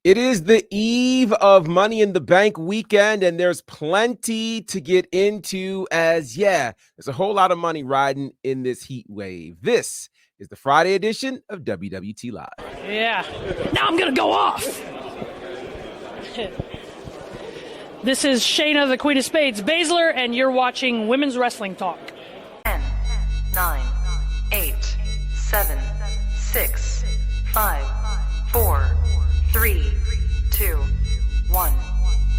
It is the eve of Money in the Bank weekend, and there's plenty to get into there's a whole lot of money riding in this heat wave. This is the Friday edition of WWT Live. Yeah. Now I'm going to go off. This is Shayna, the Queen of Spades, Baszler, and you're watching Women's Wrestling Talk. 10, 9, 8, 7, 6, 5, 4, 3, 2, 1,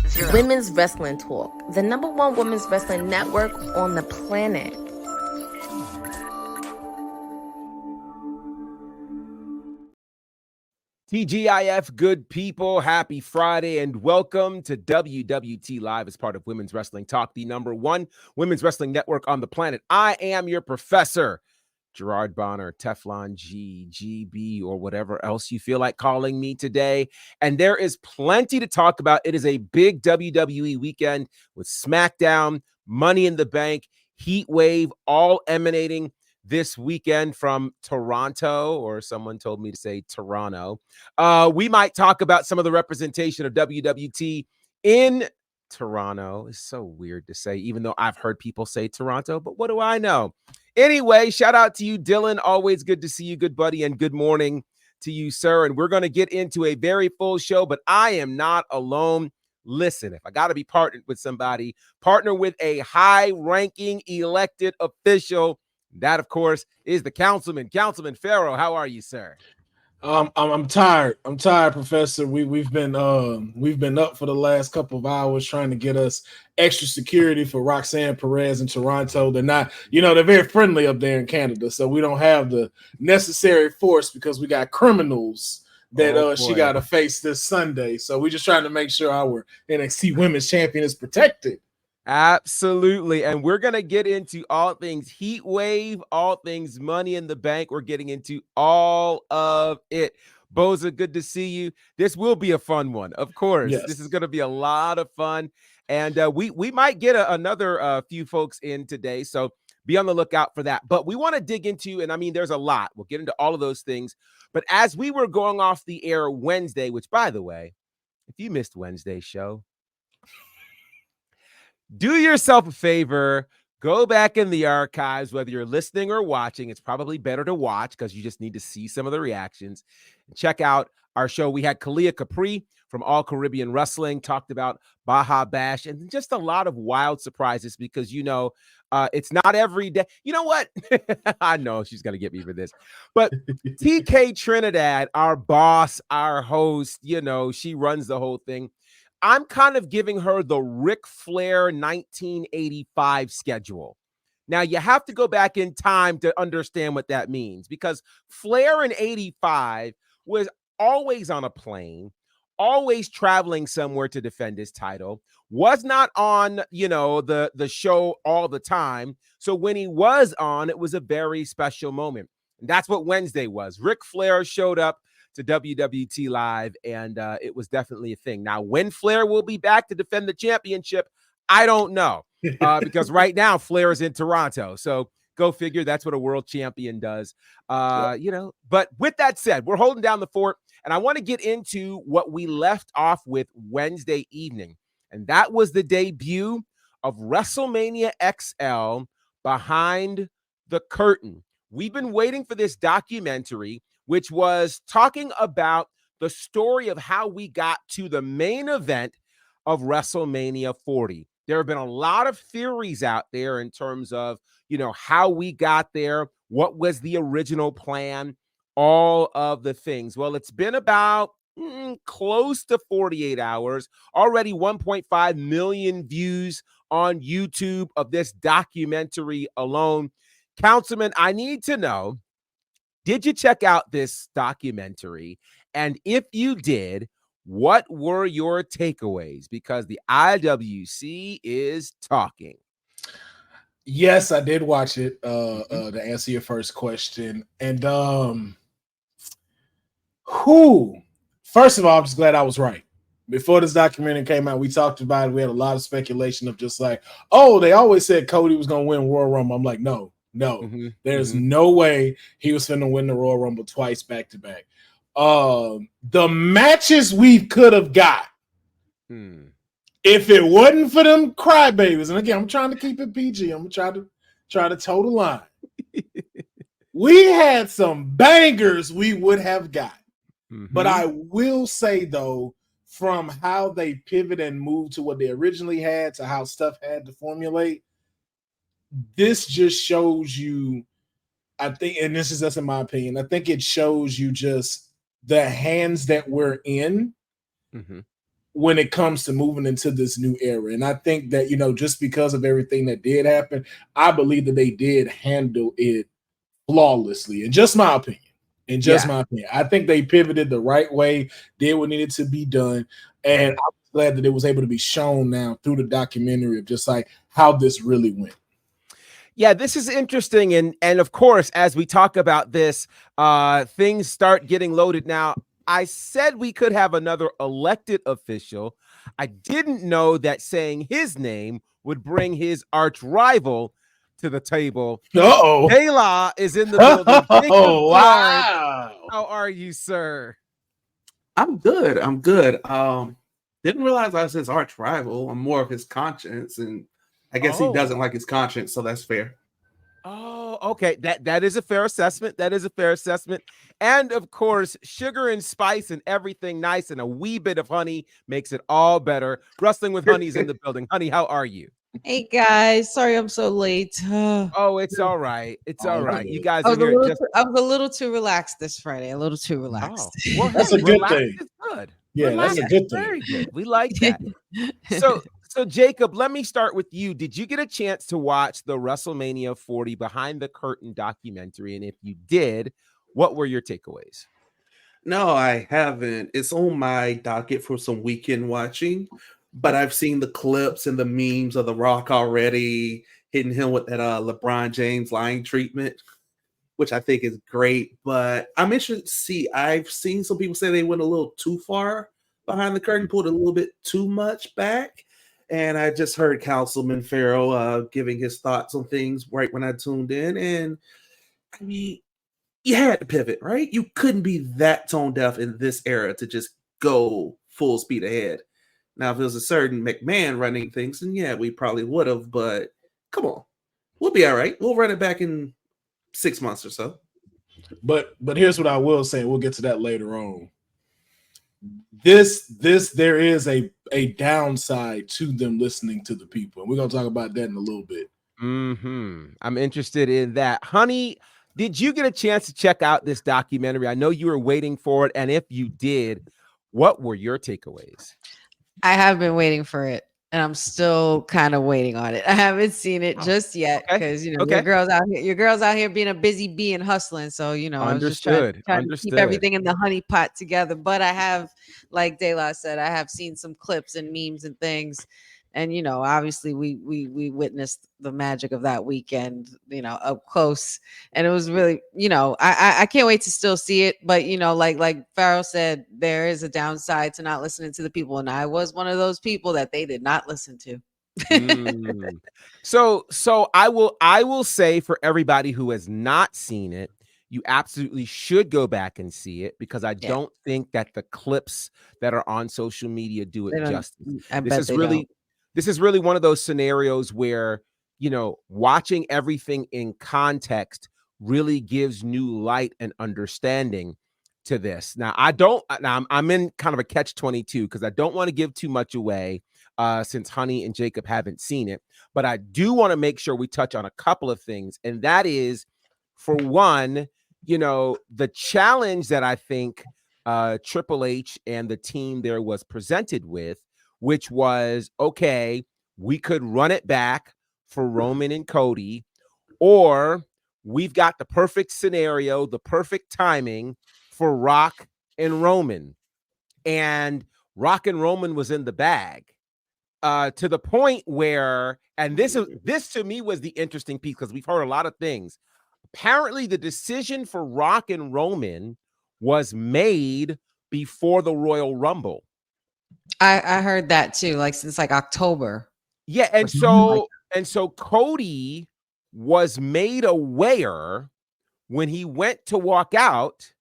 0. Women's Wrestling Talk, the #1 women's wrestling network on the planet. TGIF, good people, happy Friday, and welcome to WWT Live as part of Women's Wrestling Talk, the #1 women's wrestling network on the planet. I am your professor, Gerard Bonner, Teflon G, GB, or whatever else you feel like calling me today. And there is plenty to talk about. It is a big WWE weekend with SmackDown, Money in the Bank, Heatwave, all emanating this weekend from Toronto, or someone told me to say Toronto. We might talk about some of the representation of WWT in Toronto. It's so weird to say, even though I've heard people say Toronto, but what do I know? Anyway, shout out to you, Dylan. Always good to see you, good buddy, and good morning to you, sir. And we're going to get into a very full show, but I am not alone. Listen, if I got to be partnered with somebody, partner with a high-ranking elected official. That, of course, is the Councilman Farrow. How are you, sir? I'm tired. I'm tired, Professor. We've been up for the last couple of hours trying to get us extra security for Roxanne Perez in Toronto. They're not, they're very friendly up there in Canada, so we don't have the necessary force because we got criminals that she got to face this Sunday. So we're just trying to make sure our NXT Women's Champion is protected. Absolutely. And we're going to get into all things Heat Wave, all things Money in the Bank. We're getting into all of it. Boza, good to see you. This will be a fun one, of course. Yes. This is going to be a lot of fun. And we might get another few folks in today, so be on the lookout for that. But we want to dig into, and I mean, there's a lot. We'll get into all of those things. But as we were going off the air Wednesday, which, by the way, if you missed Wednesday's show, do yourself a favor, go back in the archives, whether you're listening or watching. It's probably better to watch because you just need to see some of the reactions. Check out our show. We had Kalia Capri from All Caribbean Wrestling, talked about Baja Bash, and just a lot of wild surprises because, it's not every day. You know what? I know she's going to get me for this. But TK Trinidad, our boss, our host, she runs the whole thing. I'm kind of giving her the Ric Flair 1985 schedule. Now, you have to go back in time to understand what that means because Flair in 85 was always on a plane, always traveling somewhere to defend his title, was not on, the show all the time. So when he was on, it was a very special moment. And that's what Wednesday was. Ric Flair showed up to WWT Live, and it was definitely a thing. Now, when Flair will be back to defend the championship, I don't know, because right now Flair is in Toronto. So go figure. That's what a world champion does, But with that said, we're holding down the fort, and I want to get into what we left off with Wednesday evening, and that was the debut of Wrestlemania XL, Behind the Curtain. We've been waiting for this documentary, which was talking about the story of how we got to the main event of WrestleMania 40. There have been a lot of theories out there in terms of, how we got there, what was the original plan, all of the things. Well, it's been about close to 48 hours, already 1.5 million views on YouTube of this documentary alone. Councilman, I need to know, did you check out this documentary? And if you did, what were your takeaways? Because the IWC is talking. Yes, I did watch it to answer your first question. And first of all, I'm just glad I was right. Before this documentary came out, we talked about it. We had a lot of speculation of just like, they always said Cody was going to win Royal Rumble. I'm like, no, there's no way he was going to win the Royal Rumble twice back to back. The matches we could have got if it wasn't for them crybabies. And again, I'm trying to keep it PG. I'm gonna try to toe the line. We had some bangers we would have got. But I will say, though, from how they pivot and move to what they originally had to how stuff had to formulate, this just shows you, I think, and this is just in my opinion, I think it shows you just the hands that we're in when it comes to moving into this new era. And I think that, just because of everything that did happen, I believe that they did handle it flawlessly, in just my opinion. My opinion, I think they pivoted the right way, did what needed to be done, and I'm glad that it was able to be shown now through the documentary of just like how this really went. Yeah, this is interesting, and of course, as we talk about this, things start getting loaded. Now, I said we could have another elected official. I didn't know that saying his name would bring his arch rival to the table. Dayla is in the building. Oh, wow. How are you, sir? I'm good. Didn't realize I was his arch rival. I'm more of his conscience, and I guess he doesn't like his conscience, so that's fair. Oh, okay. That is a fair assessment. And of course, sugar and spice and everything nice and a wee bit of honey makes it all better. Wrestling with Honey's in the building. Honey, how are you? Hey guys, sorry I'm so late. Oh, it's all right. It's all right. You guys I are here. I was a little too relaxed this Friday. A little too relaxed. Oh, well, that's a good thing. Good. Yeah, that's a good thing. Very good. We like that. So Jacob, let me start with you. Did you get a chance to watch the WrestleMania 40 Behind the Curtain documentary? And if you did, what were your takeaways? No, I haven't. It's on my docket for some weekend watching. But I've seen the clips and the memes of The Rock already hitting him with that LeBron James lying treatment, which I think is great. But I'm interested to see. I've seen some people say they went a little too far behind the curtain, pulled a little bit too much back. And I just heard Councilman Farrell giving his thoughts on things right when I tuned in. And I mean, you had to pivot, right? You couldn't be that tone deaf in this era to just go full speed ahead. Now, if it was a certain McMahon running things, then yeah, we probably would have. But come on, we'll be all right. We'll run it back in 6 months or so. But here's what I will say. We'll get to that later on. There is a downside to them listening to the people, and we're gonna talk about that in a little bit. I'm interested in that. Honey, did you get a chance to check out this documentary? I know you were waiting for it, and if you did, what were your takeaways? I have been waiting for it, and I'm still kind of waiting on it. I haven't seen it just yet because your girls out here being a busy bee and hustling. So I was just trying to keep everything in the honey pot together. But I have, like Dayla said, I have seen some clips and memes and things. And obviously we witnessed the magic of that weekend, up close, and it was really, I can't wait to still see it. But like Farrell said, there is a downside to not listening to the people, and I was one of those people that they did not listen to. So I will say, for everybody who has not seen it, you absolutely should go back and see it, because I don't think that the clips that are on social media do it justice. This is really one of those scenarios where, watching everything in context really gives new light and understanding to this. Now, I'm in kind of a catch-22 because I don't want to give too much away since Honey and Jacob haven't seen it. But I do want to make sure we touch on a couple of things. And that is, for one, the challenge that I think Triple H and the team there was presented with, which was, okay, we could run it back for Roman and Cody, or we've got the perfect scenario, the perfect timing for Rock and Roman. And Rock and Roman was in the bag to the point where, and this to me was the interesting piece, because we've heard a lot of things. Apparently, the decision for Rock and Roman was made before the Royal Rumble. I heard that too, since October. Yeah, and so Cody was made aware when he went to walk out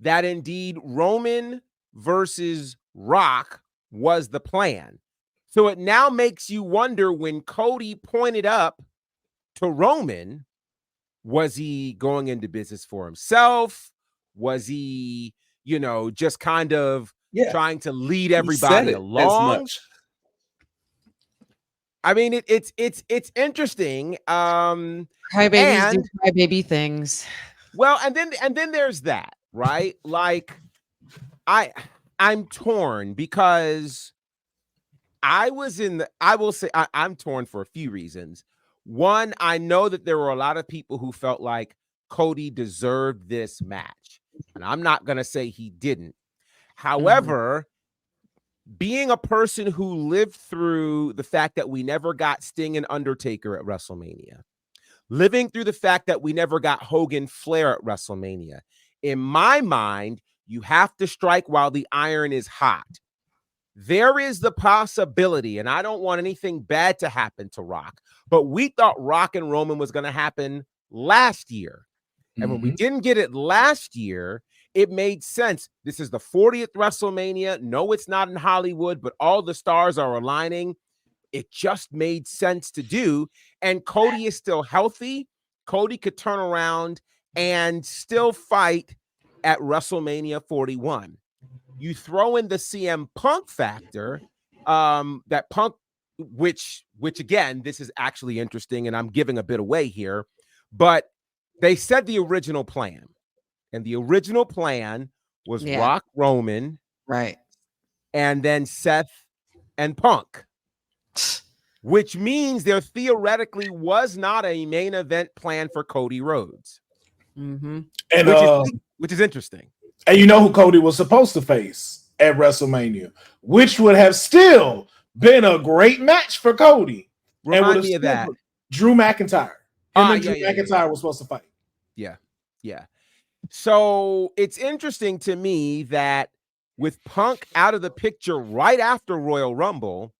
that indeed Roman versus Rock was the plan. So it now makes you wonder, when Cody pointed up to Roman, was he going into business for himself? Was he, just kind of trying to lead everybody along? As much. I mean, it's interesting. Crybabies do crybaby things. Well, and then there's that, right? Like, I'm torn because I'm torn for a few reasons. One, I know that there were a lot of people who felt like Cody deserved this match, and I'm not going to say he didn't. However, being a person who lived through the fact that we never got Sting and Undertaker at WrestleMania, living through the fact that we never got Hogan Flair at WrestleMania, in my mind, you have to strike while the iron is hot. There is the possibility, and I don't want anything bad to happen to Rock, but we thought Rock and Roman was going to happen last year. And when we didn't get it last year, it made sense. This is the 40th WrestleMania. No, it's not in Hollywood, but all the stars are aligning. It just made sense to do. And Cody is still healthy. Cody could turn around and still fight at WrestleMania 41. You throw in the CM Punk factor, that Punk, which again, this is actually interesting, and I'm giving a bit away here, but they said the original plan. And the original plan was Rock, Roman, right, and then Seth and Punk, which means there theoretically was not a main event plan for Cody Rhodes, and which is interesting. And you know who Cody was supposed to face at WrestleMania, which would have still been a great match for Cody. Remind me of that. Drew McIntyre. Drew McIntyre was supposed to fight. Yeah. So it's interesting to me that with Punk out of the picture right after Royal Rumble,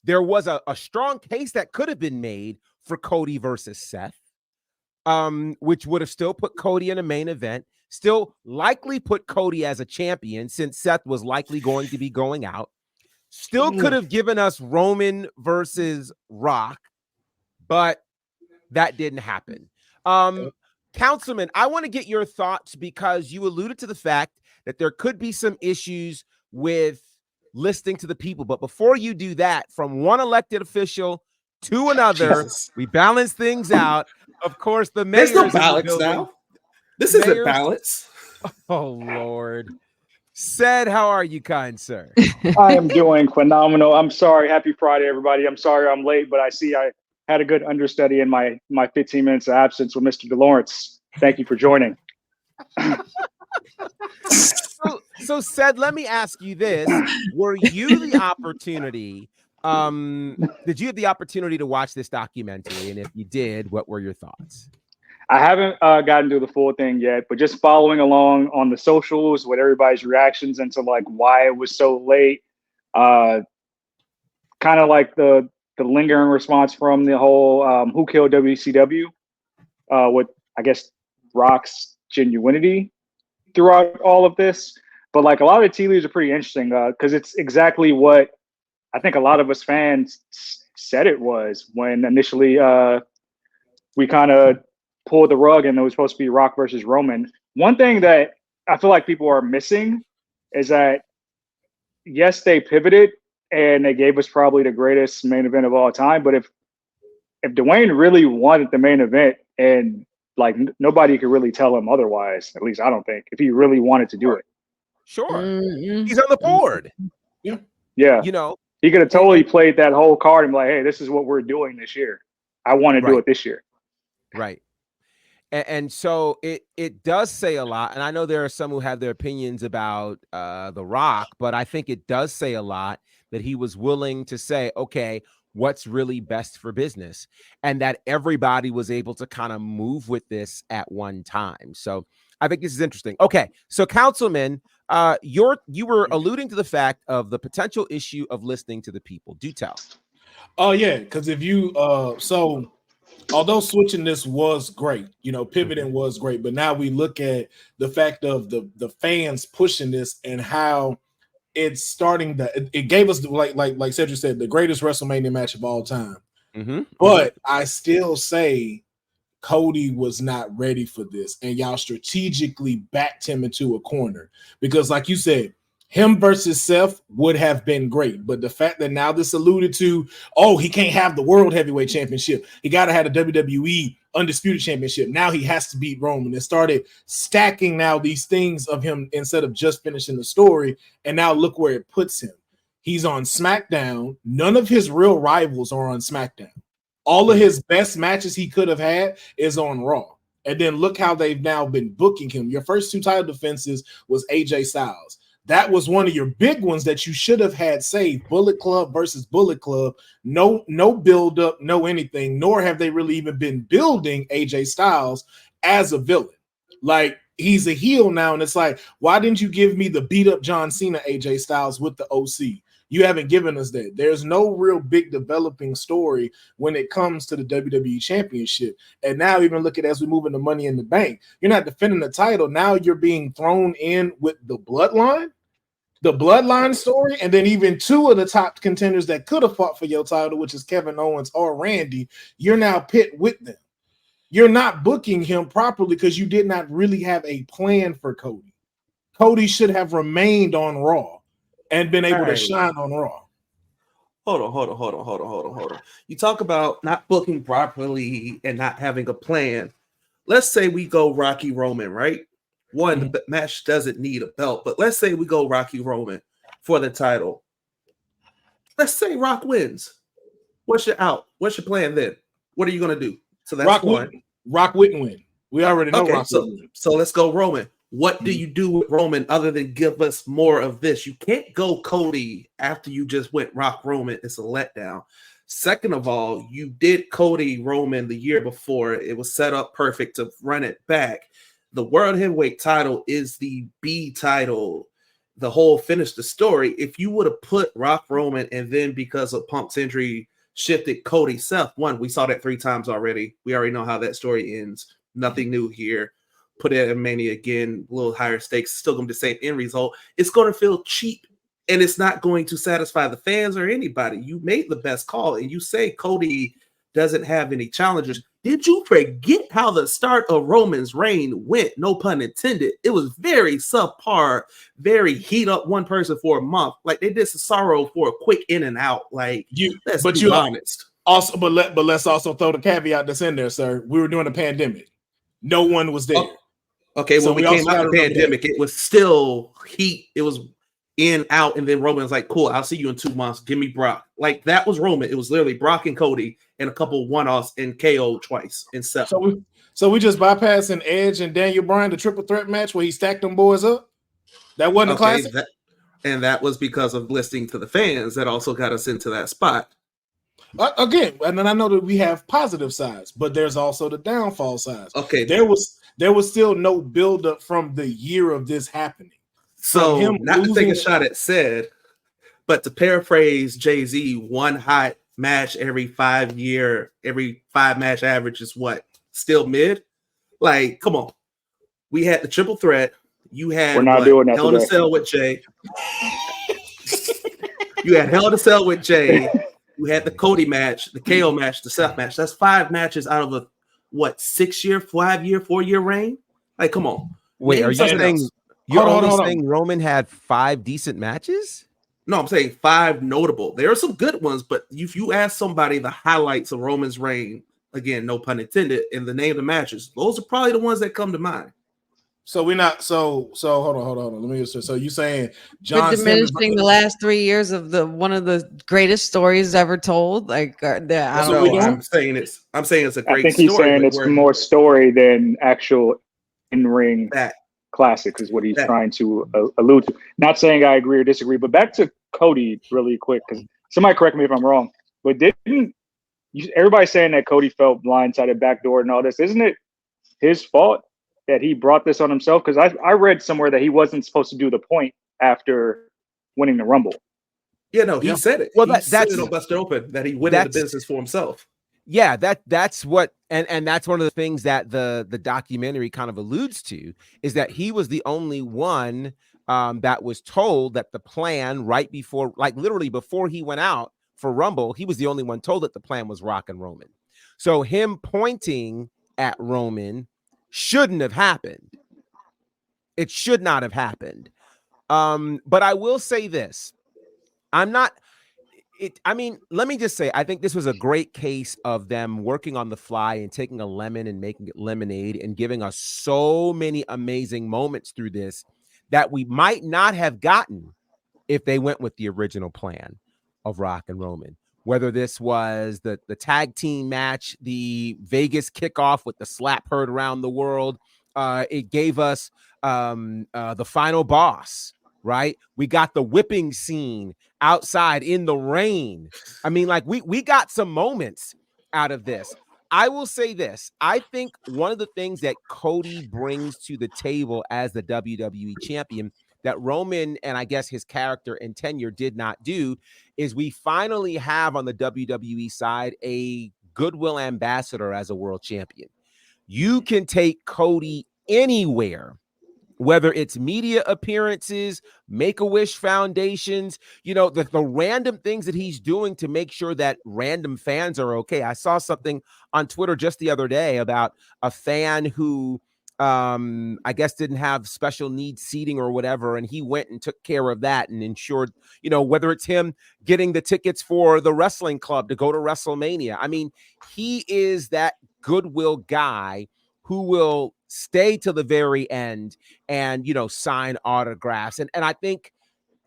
there was a strong case that could have been made for Cody versus Seth, which would have still put Cody in a main event, still likely put Cody as a champion since Seth was likely going to be going out, still could have given us Roman versus Rock, but that didn't happen. Councilman, I want to get your thoughts because you alluded to the fact that there could be some issues with listening to the people. But before you do that, from one elected official to another, we balance things out. Of course, the mayor's There's no balance now. This isn't balance. Oh, Lord. Said, how are you, kind sir? I am doing phenomenal. I'm sorry. Happy Friday, everybody. I'm sorry I'm late, but I see I had a good understudy in my 15 minutes of absence with Mr. DeLawrence. Thank you for joining. So said, let me ask you this. Were you the opportunity? Did you have the opportunity to watch this documentary? And if you did, what were your thoughts? I haven't gotten to the full thing yet, but just following along on the socials with everybody's reactions into like why it was so late. Kind of like the lingering response from the whole who killed WCW with, I guess, Rock's genuinity throughout all of this. But like a lot of the tea leaves are pretty interesting because it's exactly what I think a lot of us fans said it was when initially we kind of pulled the rug and it was supposed to be Rock versus Roman. One thing that I feel like people are missing is that, yes, they pivoted and they gave us probably the greatest main event of all time. But if Dwayne really wanted the main event and like nobody could really tell him otherwise, at least I don't think, if he really wanted to do it. Sure. He's on the board. Yeah. You know, he could have totally played that whole card and be like, hey, this is what we're doing this year. I want to do it this year. Right. And so it does say a lot. And I know there are some who have their opinions about The Rock, but I think it does say a lot that he was willing to say, okay, what's really best for business, and that everybody was able to kind of move with this at one time. So I think this is interesting. Okay, so Councilman, you were alluding to the fact of the potential issue of listening to the people. Do tell. Oh yeah, because if you so although switching this was great, pivoting was great, but now we look at the fact of the fans pushing this and how it's starting it gave us like Cedric said, the greatest WrestleMania match of all time. But I still say Cody was not ready for this, and y'all strategically backed him into a corner because, like you said, him versus Seth would have been great. But the fact that now this alluded to, he can't have the World Heavyweight Championship. He got to have the WWE Undisputed Championship. Now he has to beat Roman. It started stacking now these things of him instead of just finishing the story. And now look where it puts him. He's on SmackDown. None of his real rivals are on SmackDown. All of his best matches he could have had is on Raw. And then look how they've now been booking him. Your first 2 title defenses was AJ Styles. That was one of your big ones that you should have had saved. Bullet Club versus Bullet Club. No build up, no anything, nor have they really even been building AJ Styles as a villain. Like, he's a heel now, and it's like, why didn't you give me the beat up John Cena AJ Styles with the OC? You haven't given us that. There's no real big developing story when it comes to the WWE Championship. And now even look at as we move into Money in the Bank, you're not defending the title. Now you're being thrown in with the bloodline story, and then even 2 of the top contenders that could have fought for your title, which is Kevin Owens or Randy, you're now pit with them. You're not booking him properly because you did not really have a plan for Cody. Cody should have remained on Raw and been able to shine on Raw. Hold on. You talk about not booking properly and not having a plan. Let's say we go Rocky Roman, right? The match doesn't need a belt, but let's say we go Rocky Roman for the title. Let's say Rock wins. What's your out? What's your plan then? What are you going to do? So that's Rock wouldn't win. We already know Rock wouldn't win. So let's go Roman. What do you do with Roman other than give us more of this? You can't go Cody after you just went Rock Roman. It's a letdown. Second of all, you did Cody Roman the year before. It was set up perfect to run it back. The World Heavyweight title is the B title. The whole finish the story. If you would have put Rock Roman and then because of Punk's injury shifted Cody Seth, we saw that 3 times already. We already know how that story ends. Nothing new here. Put it in Mania again, a little higher stakes, still going to be the same end result. It's going to feel cheap, and it's not going to satisfy the fans or anybody. You made the best call, and you say Cody doesn't have any challengers. Did you forget how the start of Roman's reign went? No pun intended. It was very subpar, very heat up one person for a month. Like they did Cesaro for a quick in and out. Like let's be honest. Also, but let's also throw the caveat that's in there, sir. We were doing a pandemic. No one was there. Okay, so when we came out of the pandemic, it was still heat. It was in, out, and then Roman was like, cool, I'll see you in 2 months. Give me Brock. Like, that was Roman. It was literally Brock and Cody and a couple one-offs and KO twice in 7. So we just bypassing Edge and Daniel Bryan, the triple threat match where he stacked them boys up? That wasn't a classic? That was because of listening to the fans that also got us into that spot. Again, and I know that we have positive sides, but there's also the downfall sides. Okay. There was still no buildup from the year of this happening. So not to take a shot at said, but to paraphrase Jay-Z, one hot match every 5 match average is what? Still mid? Like, come on. We had the triple threat. You had Hell in a Cell with Jay. You had Hell in a Cell with Jay. You had the Cody match, the KO match, the Seth match. That's 5 matches out of a 4-year reign? Like, come on. Wait, are you saying you're only saying Roman had 5 decent matches? No, I'm saying 5 notable. There are some good ones, but if you ask somebody the highlights of Roman's reign, again, no pun intended, in the name of the matches, those are probably the ones that come to mind. So we're not hold on. Let me just so you saying John we're diminishing the last 3 years of one of the greatest stories ever told. Like I don't know. I'm saying it's a great story. I think he's saying it's more story than actual in-ring classic is what he's trying to allude to. Not saying I agree or disagree, but back to Cody really quick, because somebody correct me if I'm wrong, but everybody's saying that Cody felt blindsided, backdoor and all this. Isn't it his fault that he brought this on himself? Because I read somewhere that he wasn't supposed to do the point after winning the Rumble. Yeah, no, he said it. Well, that's busted open that he went into business for himself. Yeah, that's what, and that's one of the things that the documentary kind of alludes to, is that he was the only one that was told that the plan right before, like literally before he went out for Rumble, he was the only one told that the plan was Rock and Roman. So him pointing at Roman shouldn't have happened. It should not have happened. But I will say this. I mean, let me just say, I think this was a great case of them working on the fly and taking a lemon and making it lemonade and giving us so many amazing moments through this that we might not have gotten if they went with the original plan of Rock and Roman. Whether this was the tag team match, the Vegas kickoff with the slap heard around the world, it gave us the final boss, right? We got the whipping scene outside in the rain. I mean, like we got some moments out of this. I will say this. I think one of the things that Cody brings to the table as the WWE champion that Roman and I guess his character and tenure did not do is we finally have on the WWE side a goodwill ambassador as a world champion. You can take Cody anywhere, whether it's media appearances, Make-A-Wish foundations, you know, the random things that he's doing to make sure that random fans are okay. I saw something on Twitter just the other day about a fan who I guess didn't have special needs seating or whatever, and he went and took care of that and ensured, you know, whether it's him getting the tickets for the wrestling club to go to WrestleMania. I mean, he is that goodwill guy who will stay to the very end and, you know, sign autographs. And I think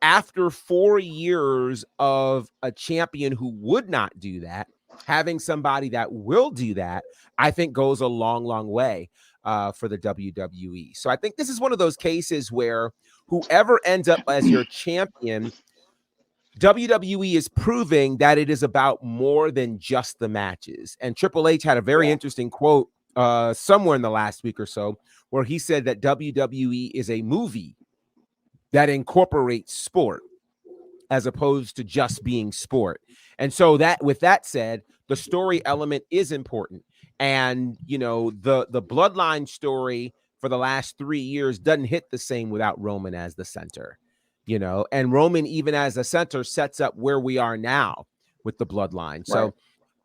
after 4 years of a champion who would not do that, having somebody that will do that, I think goes a long, long way for the WWE. So I think this is one of those cases where whoever ends up as your champion, WWE is proving that it is about more than just the matches. And Triple H had a very interesting quote somewhere in the last week or so, where he said that WWE is a movie that incorporates sport as opposed to just being sport. And so that, with that said, the story element is important. And, you know, the bloodline story for the last 3 years doesn't hit the same without Roman as the center, you know, and Roman, even as a center, sets up where we are now with the bloodline. So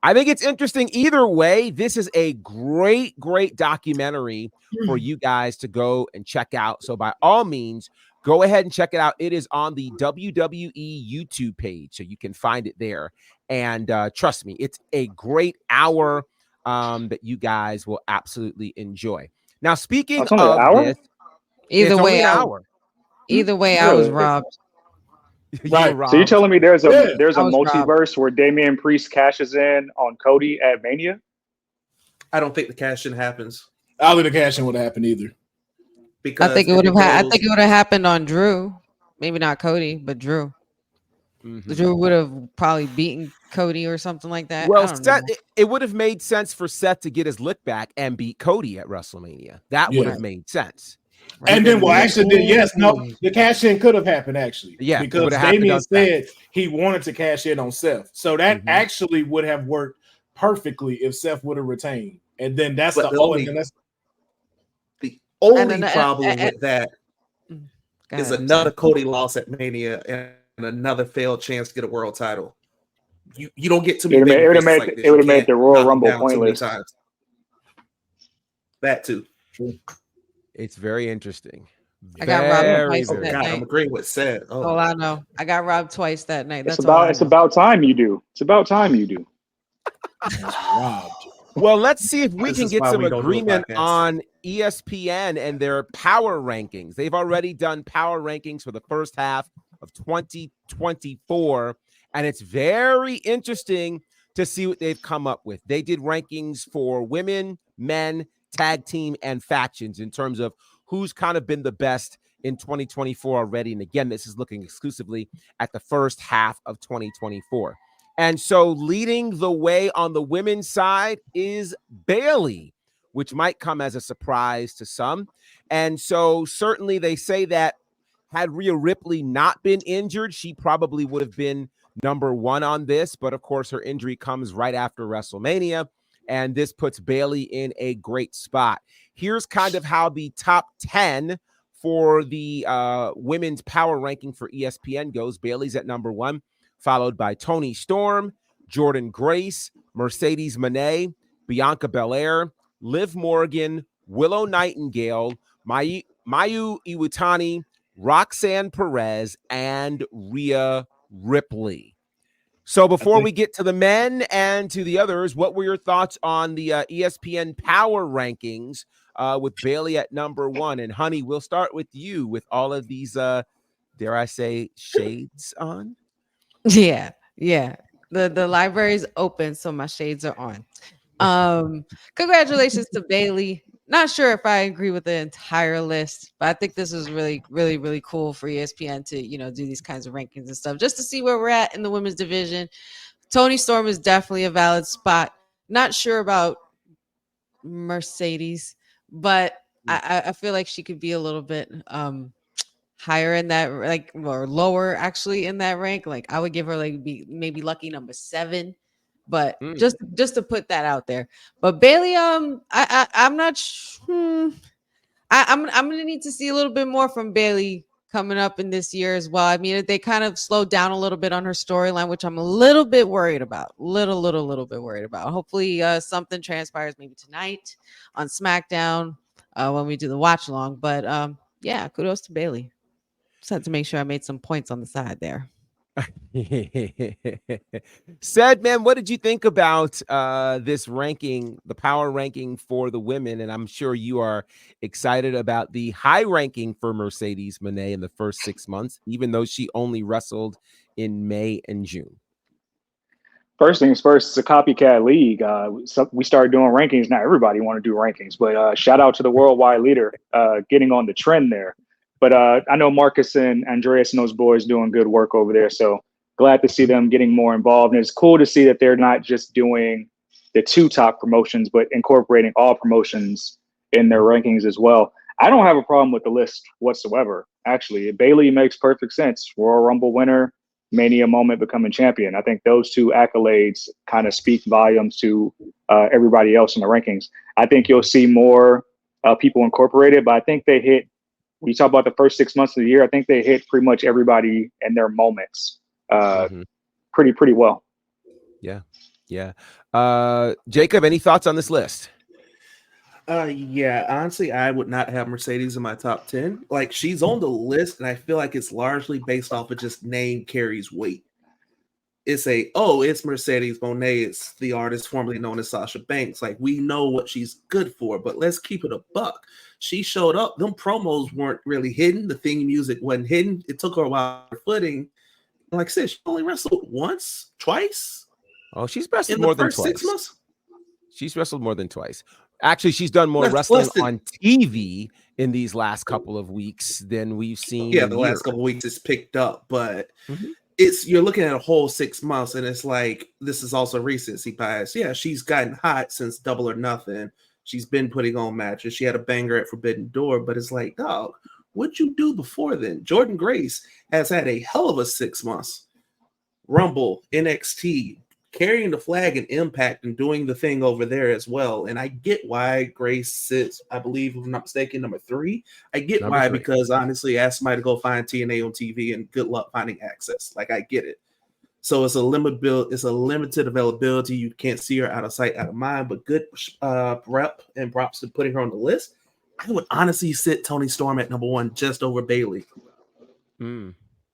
I think it's interesting either way. This is a great, great documentary for you guys to go and check out. So by all means, go ahead and check it out. It is on the WWE YouTube page, so you can find it there. And trust me, it's a great hour that you guys will absolutely enjoy. Now, speaking of this, either way, I was robbed. Right. So you're telling me there's a multiverse where Damian Priest cashes in on Cody at Mania? I don't think the cash-in happens. I don't think the cash-in would have happened either. Because I think it would have happened on Drew. Maybe not Cody, but Drew. Mm-hmm. Drew would have probably beaten Cody or something like that. Well, Seth, it would have made sense for Seth to get his lick back and beat Cody at WrestleMania. That would have made sense. Right? And then, the cash in could have happened actually. Yeah, because Damian said he wanted to cash in on Seth, so that actually would have worked perfectly if Seth would have retained. And then that's the only problem with that is another Cody loss at Mania and another failed chance to get a world title. You don't get to it would have made the Royal Rumble pointless. That too. True. It's very interesting. I got robbed twice that night. I'm agreeing with Seth. Oh, I know. I got robbed twice that night. It's about time you do. It's about time you do. Robbed. Well, let's see if we can get some agreement on ESPN and their power rankings. They've already done power rankings for the first half of 2024, and it's very interesting to see what they've come up with. They did rankings for women, men, tag team, and factions in terms of who's kind of been the best in 2024 already. And again, this is looking exclusively at the first half of 2024. And so leading the way on the women's side is Bayley, which might come as a surprise to some. And so certainly they say that had Rhea Ripley not been injured, she probably would have been number one on this, but of course her injury comes right after WrestleMania, and this puts Bayley in a great spot. Here's kind of how the top 10 for the women's power ranking for ESPN goes. Bayley's at number one, followed by Toni Storm, Jordynne Grace, Mercedes Moné, Bianca Belair, Liv Morgan, Willow Nightingale, Mayu Iwatani, Roxanne Perez, and Rhea Ripley. So before we get to the men and to the others, what were your thoughts on the ESPN power rankings with Bayley at number one? And honey, we'll start with you with all of these, dare I say, shades on? Yeah. The library's open, so my shades are on. Congratulations to Bayley. Not sure if I agree with the entire list, but I think this is really, really, really cool for ESPN to, do these kinds of rankings and stuff, just to see where we're at in the women's division. Toni Storm is definitely a valid spot. Not sure about Mercedes, but I feel like she could be a little bit higher in that, like, or lower actually in that rank. Like I would give her maybe lucky number 7. But just to put that out there. But Bayley, I'm not I'm gonna need to see a little bit more from Bayley coming up in this year as well. I mean, they kind of slowed down a little bit on her storyline, which I'm a little bit worried about. Little bit worried about. Hopefully something transpires maybe tonight on SmackDown when we do the watch along. But yeah, kudos to Bayley. Just had to make sure I made some points on the side there. Said, man, what did you think about this ranking, the power ranking for the women? And I'm sure you are excited about the high ranking for Mercedes Moné in the first 6 months, even though she only wrestled in May and June. First things first, it's a copycat league. We started doing rankings. Now everybody want to do rankings, but shout out to the worldwide leader getting on the trend there. But I know Marcus and Andreas and those boys doing good work over there. So glad to see them getting more involved. And it's cool to see that they're not just doing the 2 top promotions, but incorporating all promotions in their rankings as well. I don't have a problem with the list whatsoever. Actually, Bayley makes perfect sense. Royal Rumble winner, Mania moment, becoming champion. I think those 2 accolades kind of speak volumes to everybody else in the rankings. I think you'll see more people incorporated, but I think they hit, when you talk about the first 6 months of the year, I think they hit pretty much everybody in their moments pretty well. Yeah. Jacob, any thoughts on this list? Yeah, honestly, I would not have Mercedes in my top 10. Like, she's on the list, and I feel like it's largely based off of just name carries weight. It's Mercedes Moné. It's the artist formerly known as Sasha Banks. Like, we know what she's good for, but let's keep it a buck. She showed up. Them promos weren't really hidden. The theme music wasn't hidden. It took her a while for footing. Like I said, she only wrestled once, twice. Oh, she's wrestled more than twice. 6 months. She's wrestled more than twice. Actually, she's done more wrestling on TV in these last couple of weeks than we've seen. Yeah, the last couple of weeks it's picked up, but you're looking at a whole 6 months, and it's like this is also recency bias. Yeah, she's gotten hot since Double or Nothing. She's been putting on matches. She had a banger at Forbidden Door, but it's like, dog, what'd you do before then? Jordynne Grace has had a hell of a 6 months. Rumble, NXT, carrying the flag and Impact and doing the thing over there as well. And I get why Grace sits, I believe, if I'm not mistaken, number 3. I get number why, 3. Because honestly, ask somebody to go find TNA on TV and good luck finding access. Like, I get it. So it's a limited availability. You can't see her out of sight, out of mind, but good rep and props to putting her on the list. I would honestly sit Toni Storm at number 1 just over Bayley.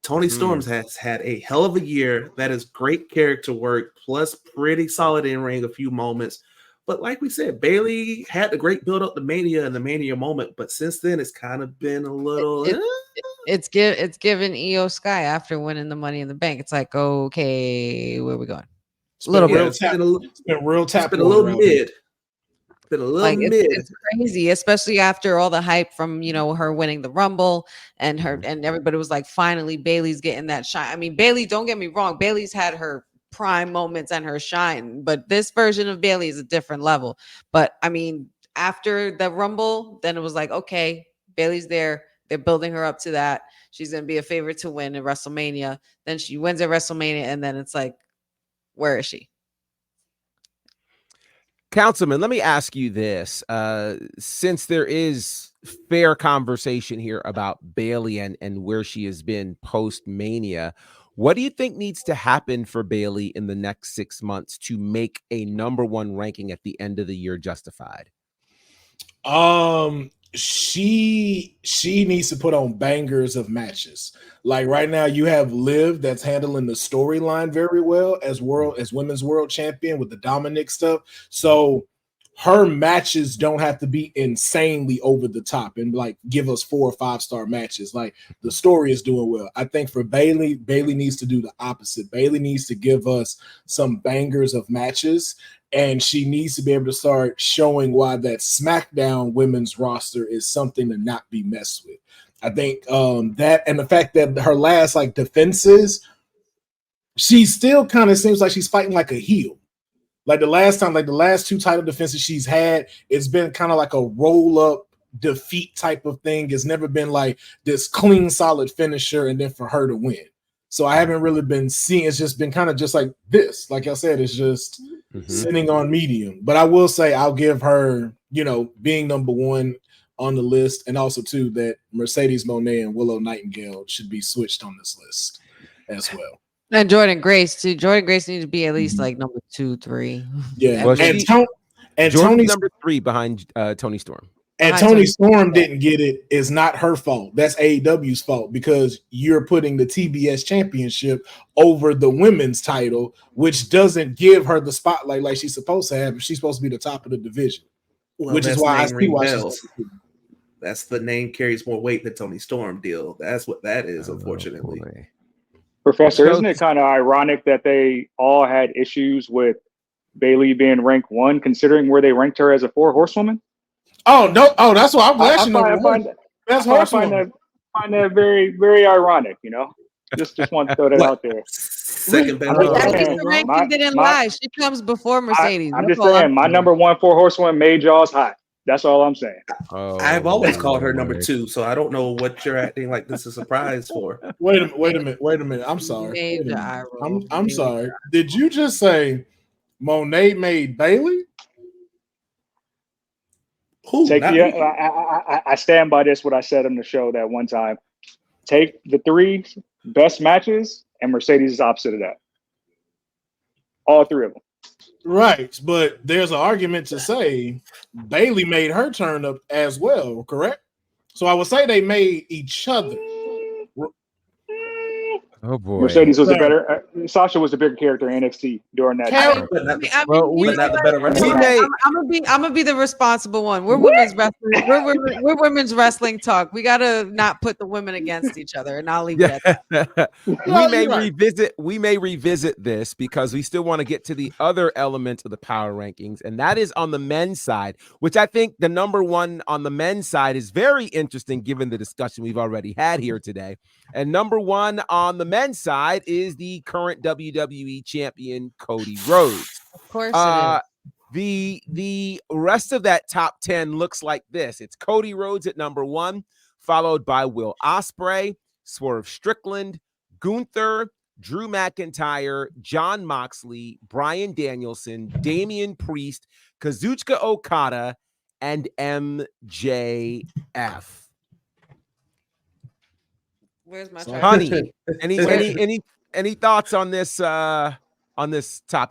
Toni Storm has had a hell of a year. That is great character work, plus pretty solid in-ring a few moments. But like we said, Bayley had the great build up to Mania and the Mania moment, but since then it's kind of been a little... It's given Io Sky after winning the Money in the Bank. It's like, okay, where are we going? It's been real tap. It's been a little mid. It's been a little mid. It's crazy, especially after all the hype from her winning the Rumble and everybody was like, finally Bayley's getting that shine. I mean, Bayley, don't get me wrong, Bayley's had her prime moments and her shine, but this version of Bayley is a different level. But I mean, after the Rumble, then it was like, okay, Bayley's there. They're building her up to that. She's going to be a favorite to win in WrestleMania. Then she wins at WrestleMania, and then it's like, where is she? Councilman, let me ask you this. Since there is fair conversation here about Bayley and where she has been post-Mania, what do you think needs to happen for Bayley in the next 6 months to make a number one ranking at the end of the year justified? She needs to put on bangers of matches. Like right now, you have Liv that's handling the storyline very well as women's world champion with the Dominic stuff. So her matches don't have to be insanely over the top and like give us 4 or 5 star matches. Like the story is doing well. I think for Bayley needs to do the opposite. Bayley needs to give us some bangers of matches, and she needs to be able to start showing why that SmackDown women's roster is something to not be messed with. I think that, and the fact that her last like defenses, she still kind of seems like she's fighting like a heel. Like the last 2 title defenses she's had, it's been kind of like a roll-up defeat type of thing. It's never been like this clean, solid finisher and then for her to win. So I haven't really been seeing, it's just been kind of just like this. Like I said, it's just sitting on medium. But I will say I'll give her, being number one on the list, and also too that Mercedes Moné and Willow Nightingale should be switched on this list as well. And Jordan Grace too. Jordan Grace needs to be at least like number 2, 3. Yeah, well, and Tony's number 3 behind Tony Storm. And Tony Storm didn't get it. Is not her fault. That's AEW's fault, because you're putting the TBS championship over the women's title, which doesn't give her the spotlight like she's supposed to have. She's supposed to be the top of the division, which is why I see why she's. That's the name carries more weight than Tony Storm deal. That's what that is, unfortunately. Professor, isn't it kind of ironic that they all had issues with Bayley being ranked 1, considering where they ranked her as a 4 horsewoman? Oh no! Oh, that's why I'm glad she number 1. That's I find that very, very ironic. Just want to throw that out there. Second best. The ranking didn't lie. She comes before Mercedes. I'm just saying, my number 1 4 horsewoman made Jaws hot. That's all I'm saying. I've always called her number 2, so I don't know what you're acting like this is a surprise for. Wait a minute. I'm sorry. I'm sorry. Did you just say Monet made Bayley? I stand by this, what I said on the show that one time. Take the 3 best matches, and Mercedes is opposite of that. All 3 of them. Right, but there's an argument to say Bayley made her turn up as well, correct? So I would say they made each other. Oh boy, Mercedes was Sasha was the bigger character in NXT during that time. I'm gonna be the responsible one. We're women's wrestling. We're women's wrestling talk. We gotta not put the women against each other, and I'll leave it at that. We may revisit this because we still want to get to the other element of the power rankings, and that is on the men's side, which I think the number 1 on the men's side is very interesting given the discussion we've already had here today. And number 1 on the men's side is the current WWE champion, Cody Rhodes. Of course it is. The rest of that top 10 looks like this. It's Cody Rhodes at number 1, followed by Will Ospreay, Swerve Strickland, Gunther, Drew McIntyre, Jon Moxley, Bryan Danielson, Damian Priest, Kazuchika Okada, and MJF. Where's my honey? Any thoughts on this top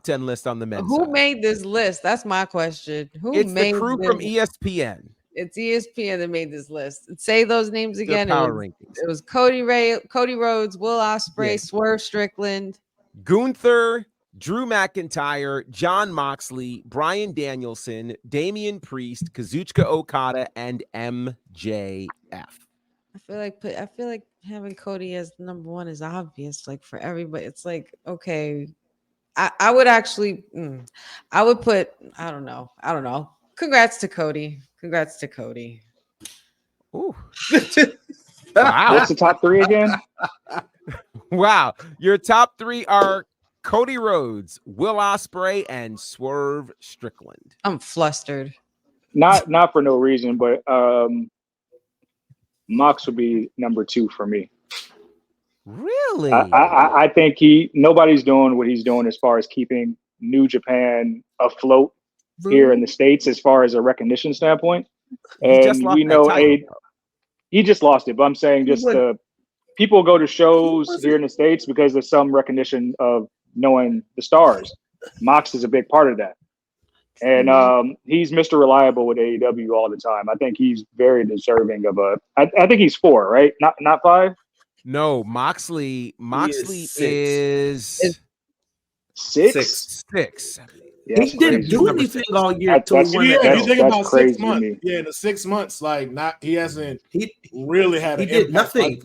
10 list on the men's Who side? made this list? That's my question. It's the crew from ESPN. It's ESPN that made this list. Say those names again. Rankings. It was Cody Rhodes, Will Ospreay, Swerve Strickland, Gunther, Drew McIntyre, Jon Moxley, Bryan Danielson, Damian Priest, Kazuchika Okada, and MJF. I feel like having Cody as number 1 is obvious, like for everybody. It's like, okay, I would actually, I would put, I don't know. Congrats to Cody. Ooh. Wow. What's the top 3 again? Wow. Your top 3 are Cody Rhodes, Will Ospreay, and Swerve Strickland. I'm flustered. Not for no reason, but Mox would be number 2 for me. Really? I think nobody's doing what he's doing as far as keeping New Japan afloat here in the States as far as a recognition standpoint. And we know he just lost it, but I'm saying just the people go to shows here in the States because there's some recognition of knowing the stars. Mox is a big part of that. And he's Mr. Reliable with AEW all the time. I think he's very deserving of I think he's 4, right? Not 5? No, Moxley is 6. 6. Yeah, he didn't do anything all year. You think about 6 months. Yeah, in the 6 months, he hasn't really had an did impact. Nothing.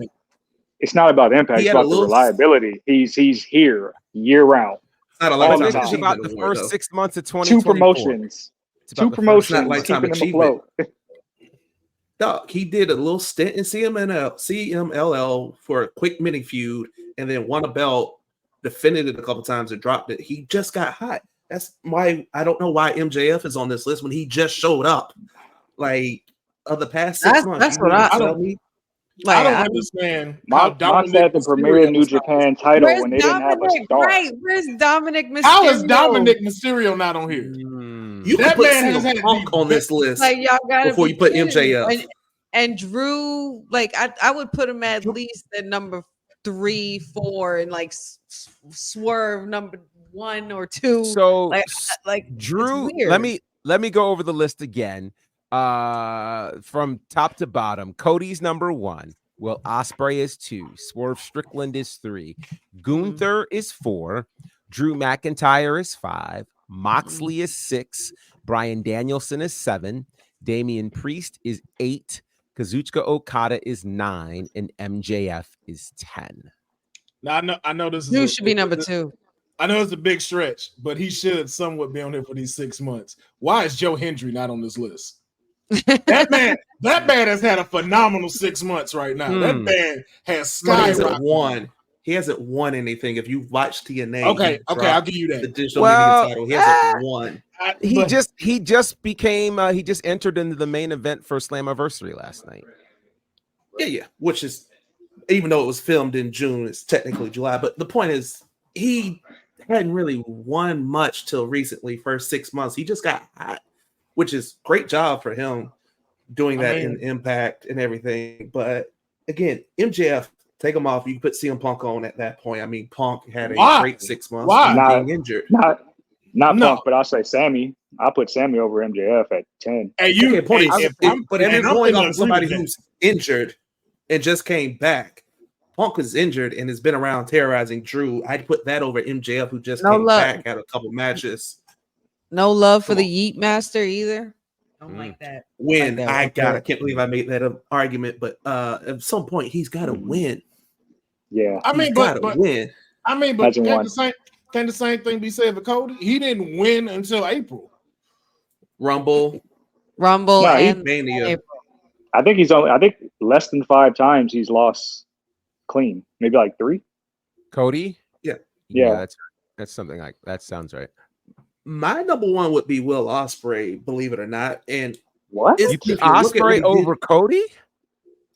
It's not about impact, it's about the reliability. He's here year round. Not a lot of time. About the first 6 months of 2024. 2 promotions. 2 promotions keeping him afloat. Dog, he did a little stint in CMLL for a quick mini feud and then won a belt, defended it a couple times and dropped it. He just got hot. That's why I don't know why MJF is on this list when he just showed up. Like of the past 6 months. That's what I don't understand. Mox had the premier New Japan title when they didn't have a star. Right, where's Dominic Mysterio? How is Dominic Mysterio not on here? You can put CM Punk on this list before you put MJF. And Drew, like I would put him at least at number 3, 4, and like Swerve number 1 or 2. So like Drew, let me go over the list again. From top to bottom, Cody's number 1. Will Ospreay is 2. Swerve Strickland is 3. Gunther is 4. Drew McIntyre is 5. Moxley is 6. Bryan Danielson is 7. Damian Priest is 8. Kazuchika Okada is 9. And MJF is 10. Now I know this Drew should be number 2. I know it's a big stretch, but he should somewhat be on here for these 6 months. Why is Joe Hendry not on this list? that man has had a phenomenal 6 months right now. That man has skyrocketed. He hasn't won anything. If you watched TNA, okay, I'll give you that. The digital media title, he hasn't won. He just entered into the main event for Slammiversary last night. Yeah, which is, even though it was filmed in June, it's technically July. But the point is, he hadn't really won much till recently. First 6 months, he just got hot, which is great job for him doing that in Impact and everything. But again, MJF, take him off. You can put CM Punk on at that point. I mean, Punk had a great 6 months. Being injured. Not Punk, but I'll say Sammy. I'll put Sammy over MJF at 10. Hey, if you're going on somebody who's injured and just came back, Punk is injured and has been around terrorizing Drew. I'd put that over MJF, who just came back, had a couple matches. No love for the Yeet Master either. Don't like that. I can't believe I made that argument, but at some point he's got to win. Yeah, but win. Can the same thing be said for Cody? He didn't win until April. Rumble, and Mania. I think less than 5 times he's lost clean. Maybe like 3. Cody? Yeah. That's something like that. Sounds right. My number 1 would be Will Ospreay, believe it or not. And what? You put Ospreay over Cody?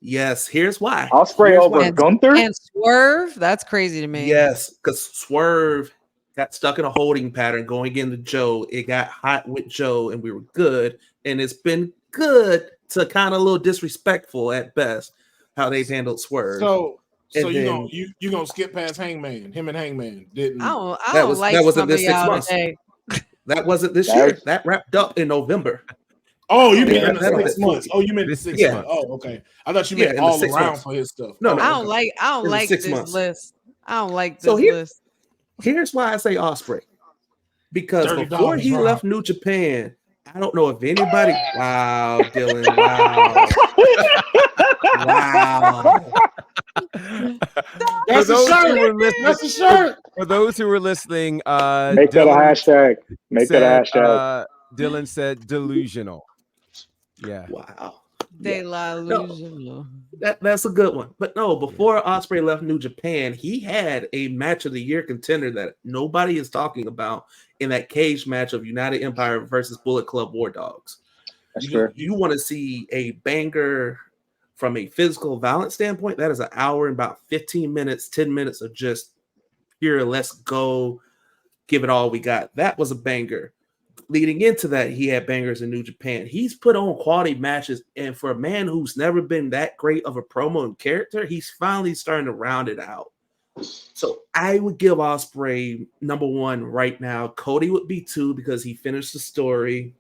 Yes, here's why. Ospreay over Gunther? And Swerve? That's crazy to me. Yes, because Swerve got stuck in a holding pattern going into Joe. It got hot with Joe, and we were good. And it's been good to kind of a little disrespectful at best how they've handled Swerve. So you gonna skip past Hangman? Him and Hangman didn't. That wasn't this 6 months. That wasn't this year. That wrapped up in November. Oh, you meant the 6 months. Oh, you meant the 6 months. Oh, okay. I thought you meant all around for his stuff. No, I don't like this list. I don't like this list. Here's why I say Ospreay. Because before he left New Japan, I don't know if anybody. Wow, Dylan. Wow. That's a shirt. That's a shirt. For those who were listening, make that a hashtag. Make that a hashtag. Dylan said delusional. Yeah. Wow. Delusional. That's a good one. But no, before Ospreay left New Japan, he had a match of the year contender that nobody is talking about in that cage match of United Empire versus Bullet Club War Dogs. That's fair. You want to see a banger from a physical violence standpoint, that is an hour and about 15 minutes, 10 minutes of just pure, let's go, give it all we got. That was a banger. Leading into that, he had bangers in New Japan. He's put on quality matches, and for a man who's never been that great of a promo and character, he's finally starting to round it out. So I would give Ospreay number 1 right now. Cody would be 2 because he finished the story.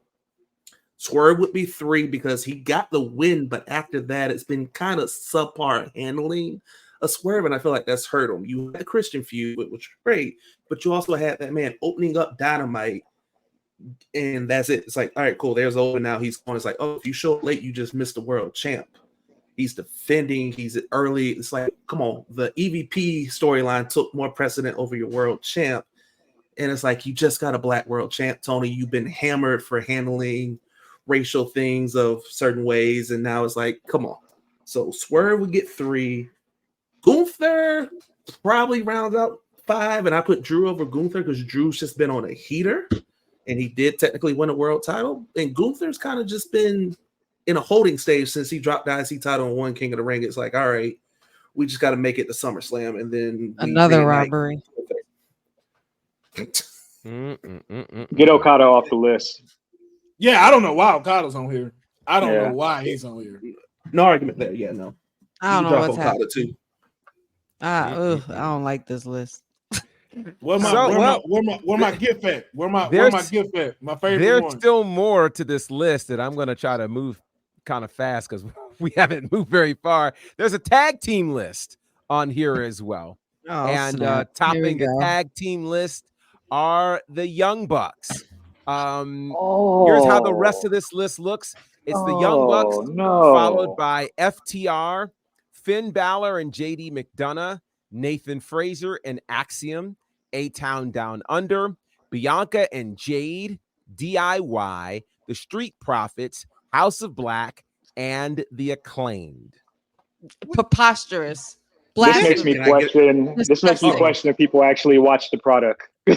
Swerve would be 3 because he got the win, but after that, it's been kind of subpar handling a Swerve, and I feel like that's hurt him. You had the Christian feud, which was great, but you also had that man opening up Dynamite, and that's it. It's like, all right, cool, there's over now. He's going. It's like, oh, if you show up late, you just missed the world champ. He's defending. He's early. It's like, come on. The EVP storyline took more precedent over your world champ. And it's like, you just got a black world champ, Tony. You've been hammered for handling racial things of certain ways. And now it's like, come on. So Swerve would get 3. Gunther probably rounds out 5. And I put Drew over Gunther because Drew's just been on a heater. And he did technically win a world title. And Gunther's kind of just been in a holding stage since he dropped the IC title and won King of the Ring. It's like, all right, we just got to make it to SummerSlam, and then another robbery. Get Okada off the list. Yeah, I don't know why Okada's on here. I don't know why he's on here. No argument there. Yeah, no. I don't know what's happening. Too. I don't like this list. Where my gift at? Where my gift at? My favorite there's one. Still more to this list that I'm going to try to move kind of fast because we haven't moved very far. There's a tag team list on here as well. Oh, and topping the tag team list are the Young Bucks. Here's how the rest of this list looks. It's the Young Bucks followed by FTR, Finn Balor and JD McDonough, Nathan Fraser and Axiom, A-Town Down Under, Bianca and Jade, DIY, the Street Profits, House of Black, and the Acclaimed. Preposterous. This makes me question if people actually watch the product. All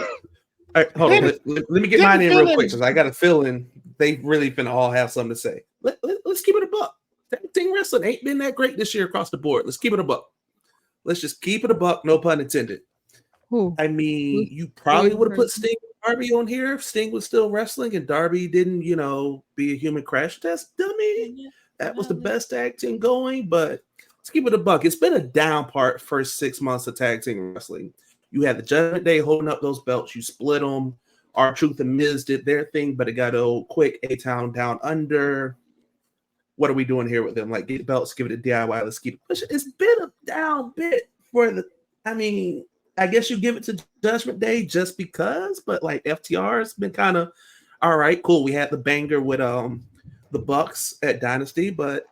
right, hold on. Let me get mine in real quick because I got a feeling they really finna all have something to say. Let's keep it a buck. Tag team wrestling ain't been that great this year across the board. Let's keep it a buck. Let's just keep it a buck, no pun intended. I mean, you probably would have put Sting and Darby on here if Sting was still wrestling and Darby didn't, be a human crash test dummy. That was the best tag team going, but let's keep it a buck. It's been a down part first 6 months of tag team wrestling. You had the Judgment Day holding up those belts. You split them. R-Truth and Miz did their thing, but it got old quick. A-Town Down Under. What are we doing here with them? Like, get belts, give it a DIY. Let's keep it pushing. It's been a down bit for I guess you give it to Judgment Day just because, but like FTR has been kind of all right, cool. We had the banger with the Bucks at Dynasty, but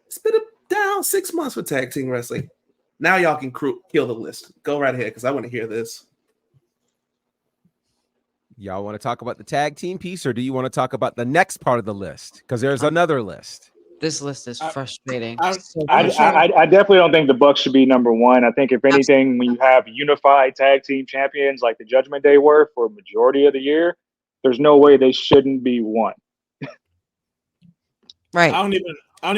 it's been a down 6 months for tag team wrestling. Now y'all can kill the list. Go right ahead because I want to hear this. Y'all want to talk about the tag team piece, or do you want to talk about the next part of the list? Because there's another list. This list is frustrating. I definitely don't think the Bucks should be number 1. I think if anything, when you have unified tag team champions like the Judgment Day were for a majority of the year, there's no way they shouldn't be 1. Right. I don't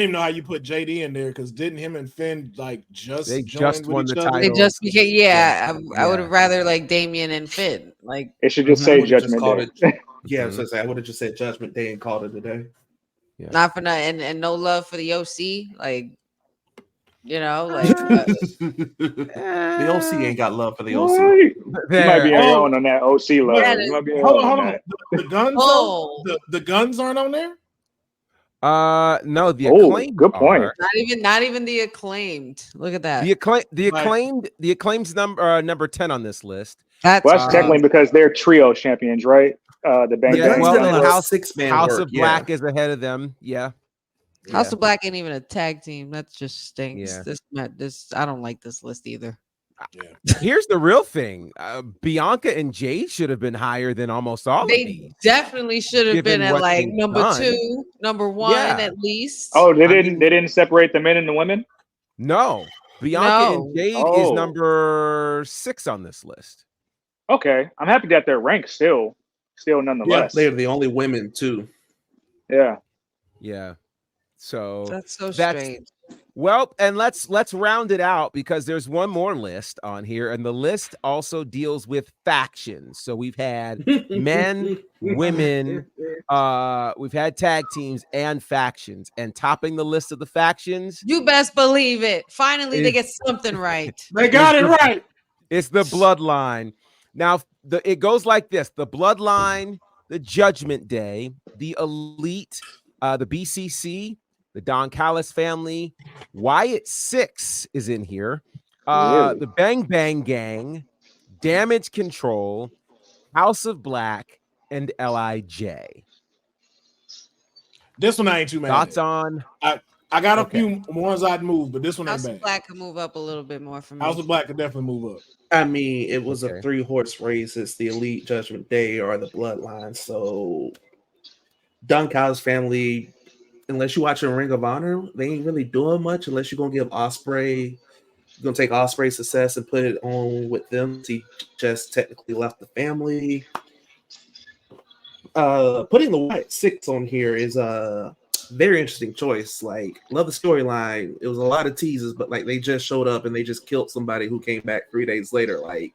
even know how you put JD in there because didn't him and Finn just won the title? They just became, I would have rather like Damian and Finn. Like it should just say Judgment Day. I would have just said Judgment Day and called it a day. Yeah. Not for nothing, and no love for the OC, like the OC ain't got love for the OC. You might be on that OC love. Hold on. The guns, the guns aren't on there. No, the Acclaimed. Good point. Not even the Acclaimed. Look at that. The Acclaimed's number 10 on this list. That's technically because they're trio champions, right? The Bang House of Black is ahead of them. Yeah. House of Black ain't even a tag team. That just stinks. This I don't like this list either. Yeah. Here's the real thing. Bianca and Jade should have been higher than almost all of these. Definitely should have been at like number 2, number 1 at least. Oh, they didn't separate the men and the women? No. Bianca and Jade is number 6 on this list. Okay. I'm happy that they're ranked still nonetheless. Yeah, they're the only women too. Yeah. Yeah. So that's strange. Well, and let's round it out because there's one more list on here, and the list also deals with factions. So we've had men, women, we've had tag teams and factions, and topping the list of the factions, you best believe it. Finally, they get something right. They got it right. It's the Bloodline. Now, it goes like this: the Bloodline, the Judgment Day, the Elite, the BCC, the Don Callis family, Wyatt Six is in here, the Bang Bang Gang, Damage Control, House of Black, and LIJ. This one I ain't too mad. Thoughts on? I got a few ones I'd move, but this one ain't bad. House of Black could move up a little bit more for me. House of Black could definitely move up. I mean, it was a 3-horse race. It's the Elite, Judgment Day, or the Bloodline. So Don Callis family, unless you watch a Ring of Honor, they ain't really doing much unless you're gonna give Ospreay, you're gonna take Ospreay's success and put it on with them. He just technically left the family. Putting the Wyatt Six on here is a very interesting choice. Like, love the storyline. It was a lot of teases, but like they just showed up and they just killed somebody who came back 3 days later. Like,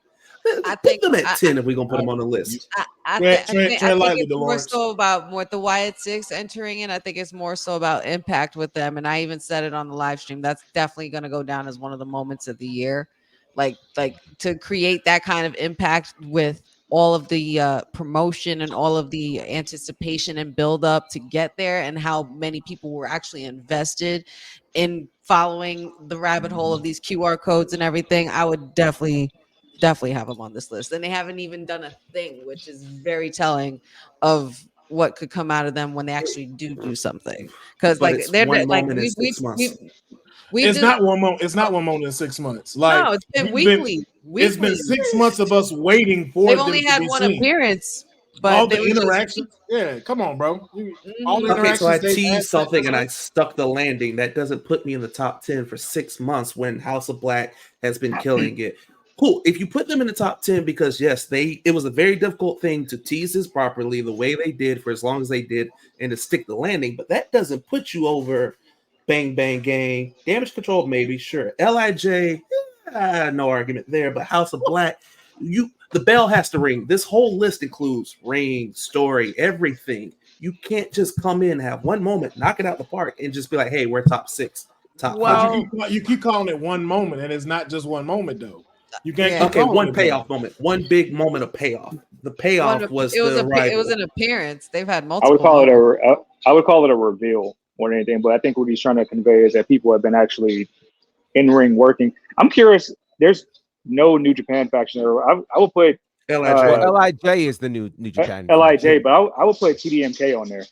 I think them at 10 if we're gonna put them on the list. I think it's more so about what the Wyatt Six entering in. I think it's more so about impact with them. And I even said it on the live stream. That's definitely going to go down as one of the moments of the year. Like to create that kind of impact with all of the promotion and all of the anticipation and build up to get there, and how many people were actually invested in following the rabbit hole of these QR codes and everything. I would definitely have them on this list. And they haven't even done a thing, which is very telling of what could come out of them when they actually do something. Because like they're like it's not one moment. It's not one moment in 6 months. Like, no, it's been weekly. It's been 6 months of us waiting for. They've only had one appearance, but all the interactions. Yeah, come on, bro. All the interactions. So I teased something and I stuck the landing. That doesn't put me in the top 10 for 6 months when House of Black has been killing it. Cool. If you put them in the top 10, because yes, it was a very difficult thing to tease this properly the way they did for as long as they did and to stick the landing, but that doesn't put you over Bang Bang Gang, Damage Control, maybe, sure. LIJ, no argument there, but House of Black, the bell has to ring. This whole list includes ring, story, everything. You can't just come in, have one moment, knock it out the park, and just be like, hey, we're top 6, top 5. You keep calling it one moment, and it's not just one moment, though. You can't. Yeah. Okay, one payoff moment, one big moment of payoff. The payoff was it was an appearance. They've had multiple. I would call it a reveal more than anything. But I think what he's trying to convey is that people have been actually in ring working. I'm curious. There's no New Japan faction. I would put LIJ is the new Japan. LIJ, but I would put TDMK on there.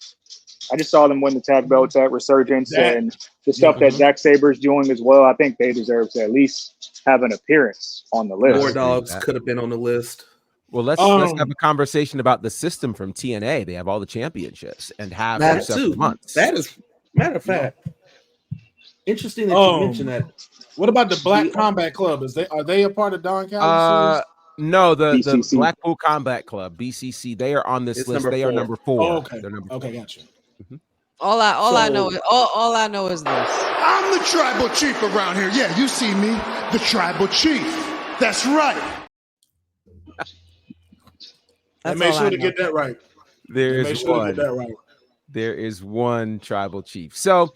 I just saw them win the tag belts at Resurgence and the stuff that Zack Saber's doing as well. I think they deserve to at least have an appearance on the list. War Dogs could have been on the list. Well, let's have a conversation about the system from TNA. They have all the championships and have that too. Months. That is, matter of fact, interesting that you mentioned that. What about the Black Combat Club? Are they a part of Don Callis? No, the Blackpool Combat Club, BCC. They are on this list. They are number 4. Oh, okay. They're number 4. Okay, gotcha. Mm-hmm. All I know is this. I'm the tribal chief around here. Yeah, you see me, the tribal chief. That's right. And make sure to get that right. There is one tribal chief. So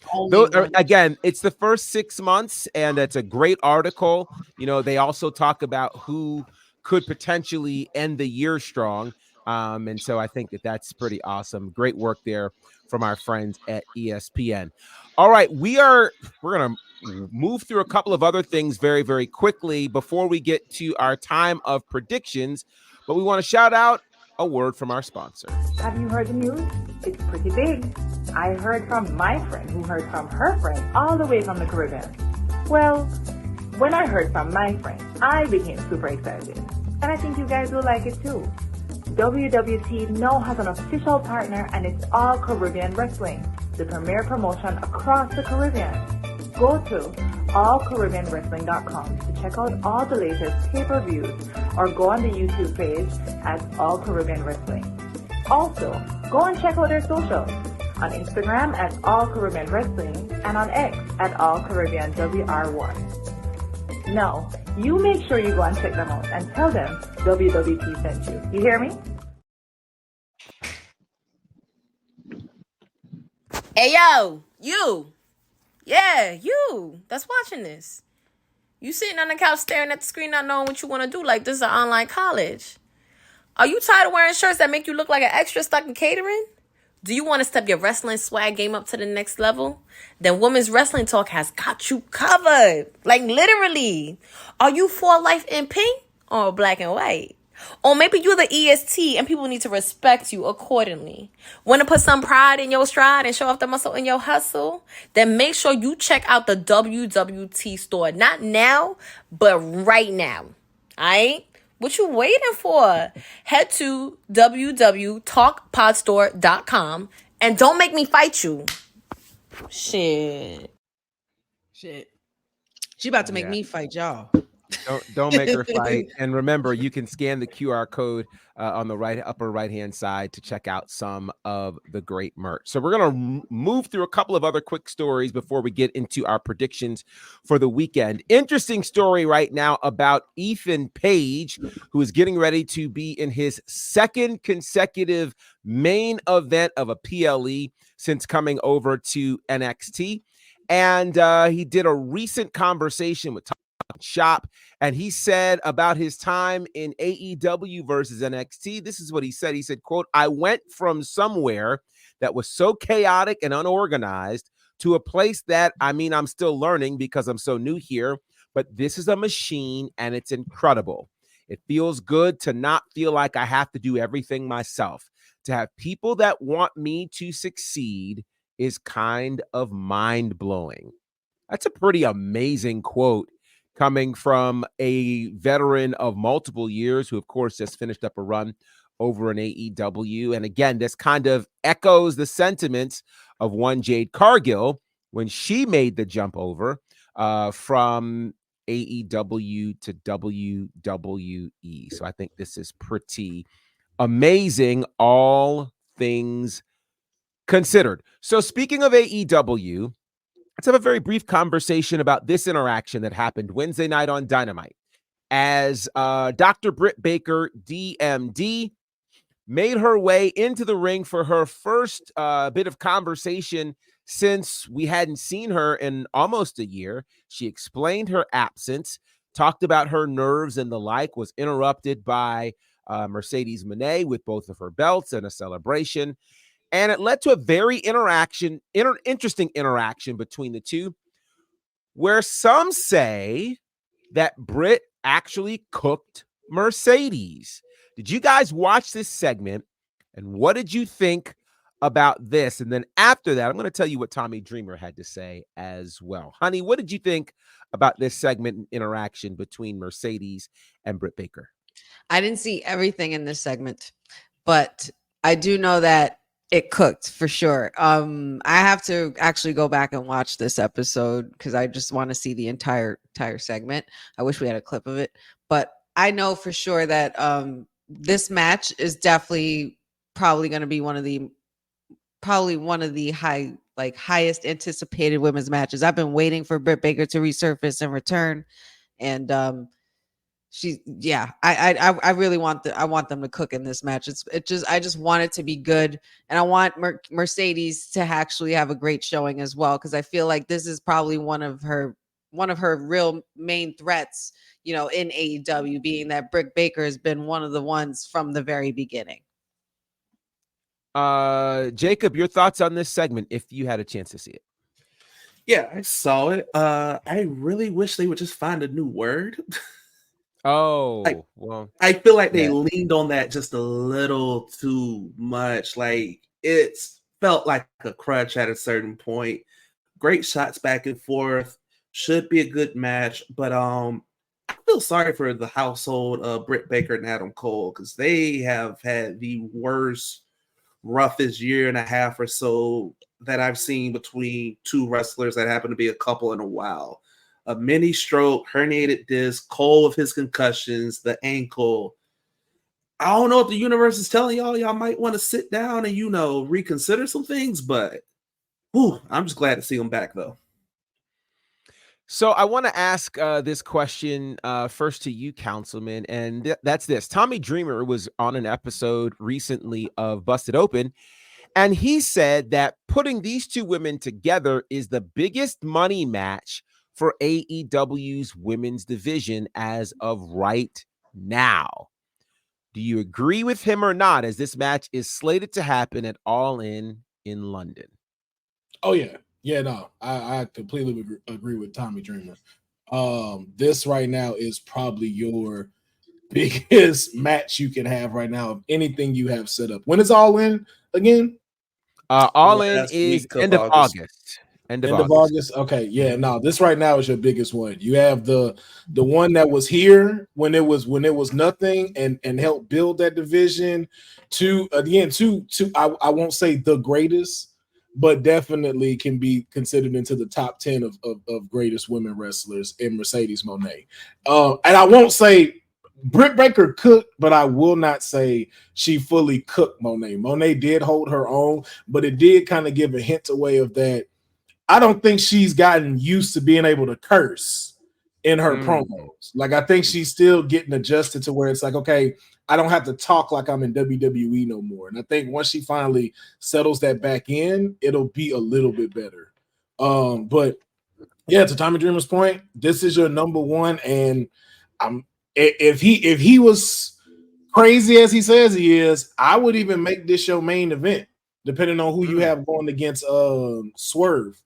again, it's the first 6 months, and it's a great article. You know, they also talk about who could potentially end the year strong. And so I think that's pretty awesome. Great work there from our friends at ESPN. All right, we're going to move through a couple of other things very, very quickly before we get to our time of predictions. But we want to shout out a word from our sponsor. Have you heard the news? It's pretty big. I heard from my friend who heard from her friend all the way from the Caribbean. Well, when I heard from my friend, I became super excited. And I think you guys will like it too. WWT now has an official partner, and it's All Caribbean Wrestling, the premier promotion across the Caribbean. Go to allcaribbeanwrestling.com to check out all the latest pay-per-views, or go on the YouTube page at All Caribbean Wrestling. Also, go and check out their socials. on Instagram at All Caribbean Wrestling, and on X at All Caribbean WR1. No, you make sure you go and check them out and tell them WWT sent you. You hear me? Hey, yo, you. Yeah, you that's watching this. You sitting on the couch staring at the screen not knowing what you want to do like this is an online college. Are you tired of wearing shirts that make you look like an extra stuck in catering? Do you want to step your wrestling swag game up to the next level? Then Women's Wrestling Talk has got you covered. Like literally. Are you for life in pink or black and white? Or maybe you're the EST and people need to respect you accordingly. Want to put some pride in your stride and show off the muscle in your hustle? Then make sure you check out the WWT store. Not now, but right now. Alright? What you waiting for? Head to www talkpodstore.com and don't make me fight you. Shit. She about to make me fight y'all. Don't make her fight. And remember, you can scan the QR code on the upper right hand side to check out some of the great merch. So we're going to move through a couple of other quick stories before we get into our predictions for the weekend. Interesting story right now about Ethan Page, who is getting ready to be in his second consecutive main event of a PLE since coming over to NXT. And he did a recent conversation with Shop, and he said about his time in AEW versus NXT. This is what he said. He said, quote, "I went from somewhere that was so chaotic and unorganized to a place that, I'm still learning because I'm so new here, but this is a machine and it's incredible. It feels good to not feel like I have to do everything myself. To have people that want me to succeed is kind of mind-blowing." That's a pretty amazing quote coming from a veteran of multiple years who, of course, just finished up a run over in AEW. And again, this kind of echoes the sentiments of one Jade Cargill when she made the jump over from AEW to WWE. So I think this is pretty amazing, all things considered. So speaking of AEW, let's have a very brief conversation about this interaction that happened Wednesday night on Dynamite as Dr. Britt Baker, DMD, made her way into the ring for her first bit of conversation since we hadn't seen her in almost a year. She explained her absence, talked about her nerves and the like, was interrupted by Mercedes Moné with both of her belts and a celebration. And it led to a very interesting interaction between the two, where some say that Britt actually cooked Mercedes. Did you guys watch this segment? And what did you think about this? And then after that, I'm going to tell you what Tommy Dreamer had to say as well. Honey, what did you think about this segment and interaction between Mercedes and Britt Baker? I didn't see everything in this segment, but I do know that it cooked for sure. I have to actually go back and watch this episode because I just want to see the entire segment. I wish we had a clip of it, but I know for sure that this match is definitely probably going to be one of the highest anticipated women's matches. I've been waiting for Britt Baker to resurface and return, and I really want them to cook in this match. I just want it to be good, and I want Mercedes to actually have a great showing as well, because I feel like this is probably one of her real main threats, in AEW, being that Britt Baker has been one of the ones from the very beginning. Jacob, your thoughts on this segment if you had a chance to see it? Yeah, I saw it. I really wish they would just find a new word. I feel like they leaned on that just a little too much. Like, it felt like a crutch at a certain point. Great shots back and forth. Should be a good match, but I feel sorry for the household of Britt Baker and Adam Cole, because they have had the worst, roughest year and a half or so that I've seen between two wrestlers that happen to be a couple in a while. A mini stroke, herniated disc, Cole with his concussions, the ankle. I don't know if the universe is telling y'all might want to sit down and reconsider some things, but I'm just glad to see them back though. So I want to ask this question first to you, Councilman, and that's this. Tommy Dreamer was on an episode recently of Busted Open, and he said that putting these two women together is the biggest money match for AEW's women's division as of right now. Do you agree with him or not, as this match is slated to happen at All In London? Oh, yeah. Yeah, no, I completely agree with Tommy Dreamer. This right now is probably your biggest match you can have right now of anything you have set up. When is All In again? All In is end of August. End of August. Okay, yeah, no, this right now is your biggest one. You have the one that was here when it was nothing and helped build that division to I won't say the greatest, but definitely can be considered into the top 10 of greatest women wrestlers in Mercedes Moné. And I won't say Britt Baker cooked, but I will not say she fully cooked Moné. Moné did hold her own, but it did kind of give a hint away of that. I don't think she's gotten used to being able to curse in her promos. Like, I think she's still getting adjusted to where it's like, okay, I don't have to talk like I'm in WWE no more. And I think once she finally settles that back in, it'll be a little bit better. But yeah, to Tommy Dreamer's point, this is your number one. And if he was crazy as he says he is, I would even make this your main event, depending on who you have going against Swerve.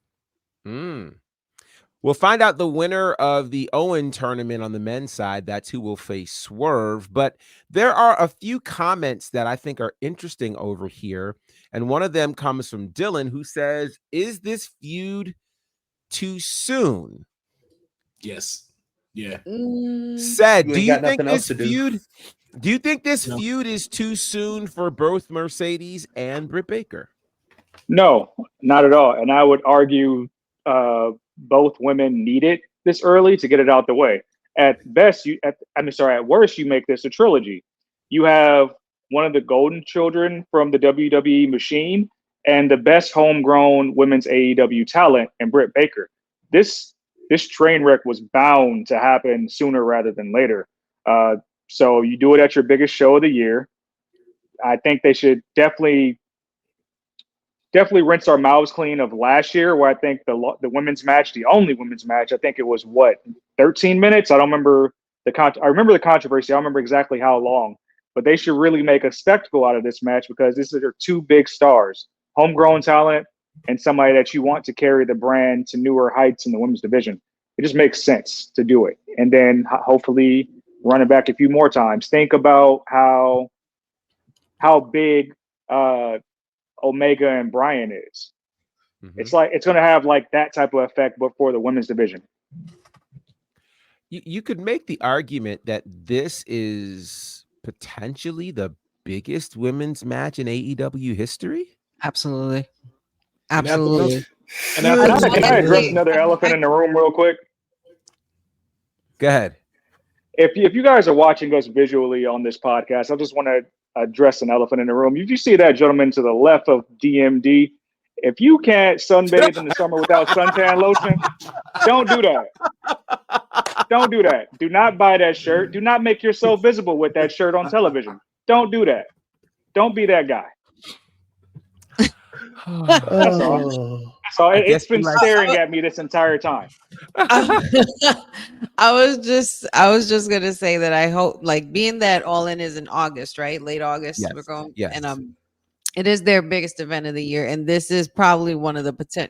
We'll find out the winner of the Owen tournament on the men's side. That's who will face Swerve. But there are a few comments that I think are interesting over here. And one of them comes from Dylan, who says, is this feud too soon? Yes. Yeah. Said, do you think this feud is too soon for both Mercedes and Britt Baker? No, not at all. And I would argue both women need it this early to get it out the way. At best, at worst, you make this a trilogy. You have one of the golden children from the WWE machine and the best homegrown women's AEW talent in Britt Baker. This train wreck was bound to happen sooner rather than later. So you do it at your biggest show of the year. I think they should definitely rinse our mouths clean of last year, where I think the women's match, the only women's match, I think it was 13 minutes. I don't remember I remember the controversy. I don't remember exactly how long, but they should really make a spectacle out of this match, because this is their two big stars, homegrown talent and somebody that you want to carry the brand to newer heights in the women's division. It just makes sense to do it. And then hopefully run it back a few more times. Think about how big, Omega and Bryan is. It's like it's going to have like that type of effect, but for the women's division. You could make the argument that this is potentially the biggest women's match in AEW history. Absolutely. Can I address another elephant in the room real quick? Go ahead. If you guys are watching us visually on this podcast, I just want to address an elephant in the room. If you see that gentleman to the left of DMD, if you can't sunbathe in the summer without suntan lotion, don't do that. Don't do that. Do not buy that shirt. Do not make yourself visible with that shirt on television. Don't do that. Don't be that guy. That's all. So it's been staring at me this entire time. I was just gonna say that I hope, like, being that All In is in August, right? Late August. Yes. We're going, yes. And it is their biggest event of the year, and this is probably one of the potentially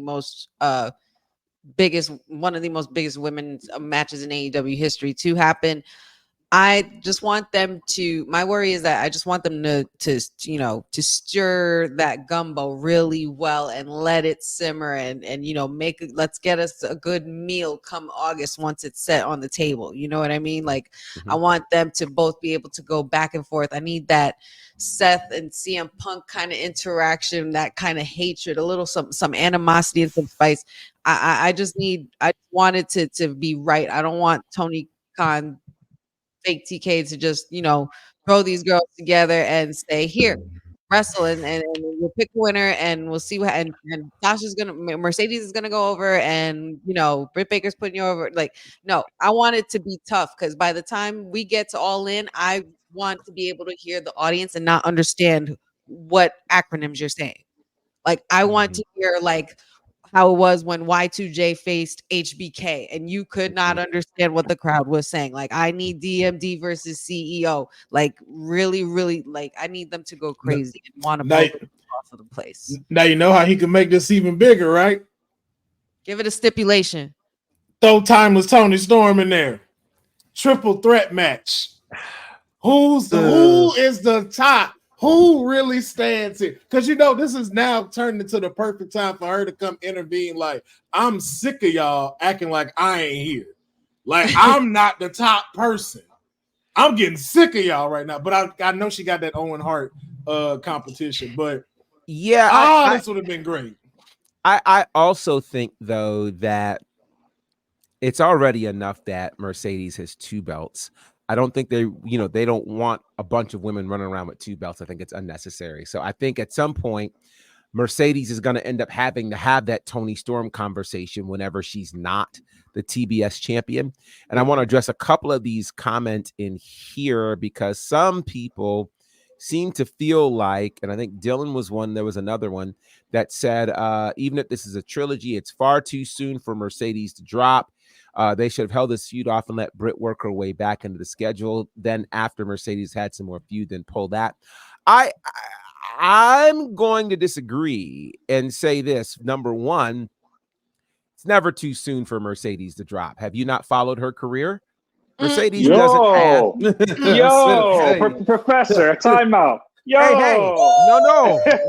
most one of the most biggest women's matches in AEW history to happen. I just want them to, my worry is that I just want them to stir that gumbo really well and let it simmer and let's get us a good meal come August once it's set on the table. You know what I mean? Like, I want them to both be able to go back and forth. I need that Seth and CM Punk kind of interaction, that kind of hatred, a little some animosity and some spice. I want it to be right. I don't want Tony Khan fake TK to just, throw these girls together and say, here, wrestle, and we'll pick a winner, and we'll see what. And Mercedes is gonna go over, and Britt Baker's putting you over. Like, no, I want it to be tough, because by the time we get to All In, I want to be able to hear the audience and not understand what acronyms you're saying. Like, I want to hear like how it was when Y2J faced HBK and you could not understand what the crowd was saying. Like, I need DMD versus CEO. Like, really, really, like, I need them to go crazy and want to blow off of the place. Now you know how he can make this even bigger, right? Give it a stipulation. Throw Timeless Tony Storm in there. Triple threat match. Who is the top? Who really stands here? Because this is now turned into the perfect time for her to come intervene. Like, I'm sick of y'all acting like I ain't here. Like, I'm not the top person. I'm getting sick of y'all right now. But I know she got that Owen Hart competition. But yeah, this would have been great. I also think, though, that it's already enough that Mercedes has 2 belts. I don't think they don't want a bunch of women running around with 2 belts. I think it's unnecessary. So I think at some point, Mercedes is going to end up having to have that Toni Storm conversation whenever she's not the TBS champion. And I want to address a couple of these comments in here, because some people seem to feel like, and I think Dylan was one, there was another one that said, even if this is a trilogy, it's far too soon for Mercedes to drop. They should have held this feud off and let Britt work her way back into the schedule. Then after Mercedes had some more feud, then pull that. I'm going to disagree and say this. Number one, it's never too soon for Mercedes to drop. Have you not followed her career? Mercedes doesn't have. Professor, timeout. Hey,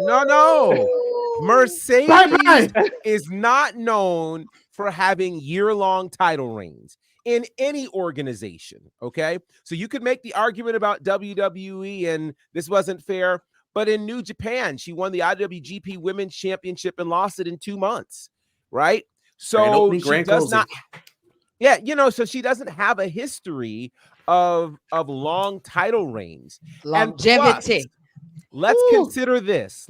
no. Mercedes is not known for having year-long title reigns in any organization, okay? So you could make the argument about WWE and this wasn't fair, but in New Japan, she won the IWGP Women's Championship and lost it in 2 months, right? So she does not, so she doesn't have a history of long title reigns. Longevity. Let's consider this.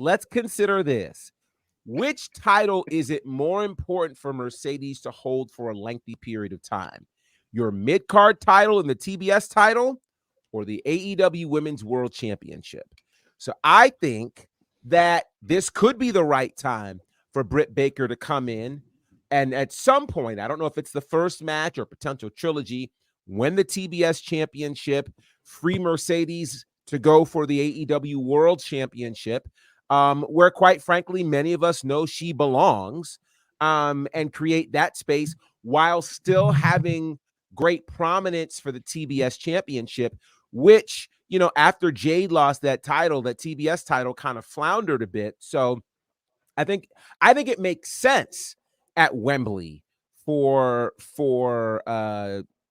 Which title is it more important for Mercedes to hold for a lengthy period of time? Your mid-card title and the TBS title, or the AEW Women's World Championship? So I think that this could be the right time for Britt Baker to come in, and at some point, I don't know if it's the first match or potential trilogy, win the TBS championship, free Mercedes to go for the AEW World Championship, where, quite frankly, many of us know she belongs, and create that space while still having great prominence for the TBS championship, which, after Jade lost that title, that TBS title kind of floundered a bit. So I think it makes sense at Wembley for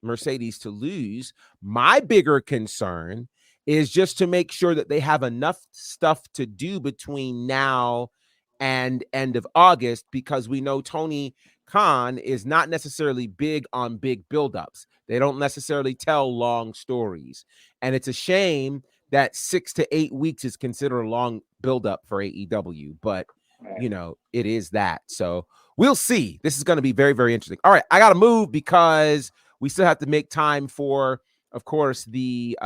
Mercedes to lose. My bigger concern is just to make sure that they have enough stuff to do between now and end of August, because we know Tony Khan is not necessarily big on big buildups. They don't necessarily tell long stories. And it's a shame that 6 to 8 weeks is considered a long buildup for AEW, but it is that. So we'll see. This is going to be very, very interesting. All right, I got to move because we still have to make time for, of course, the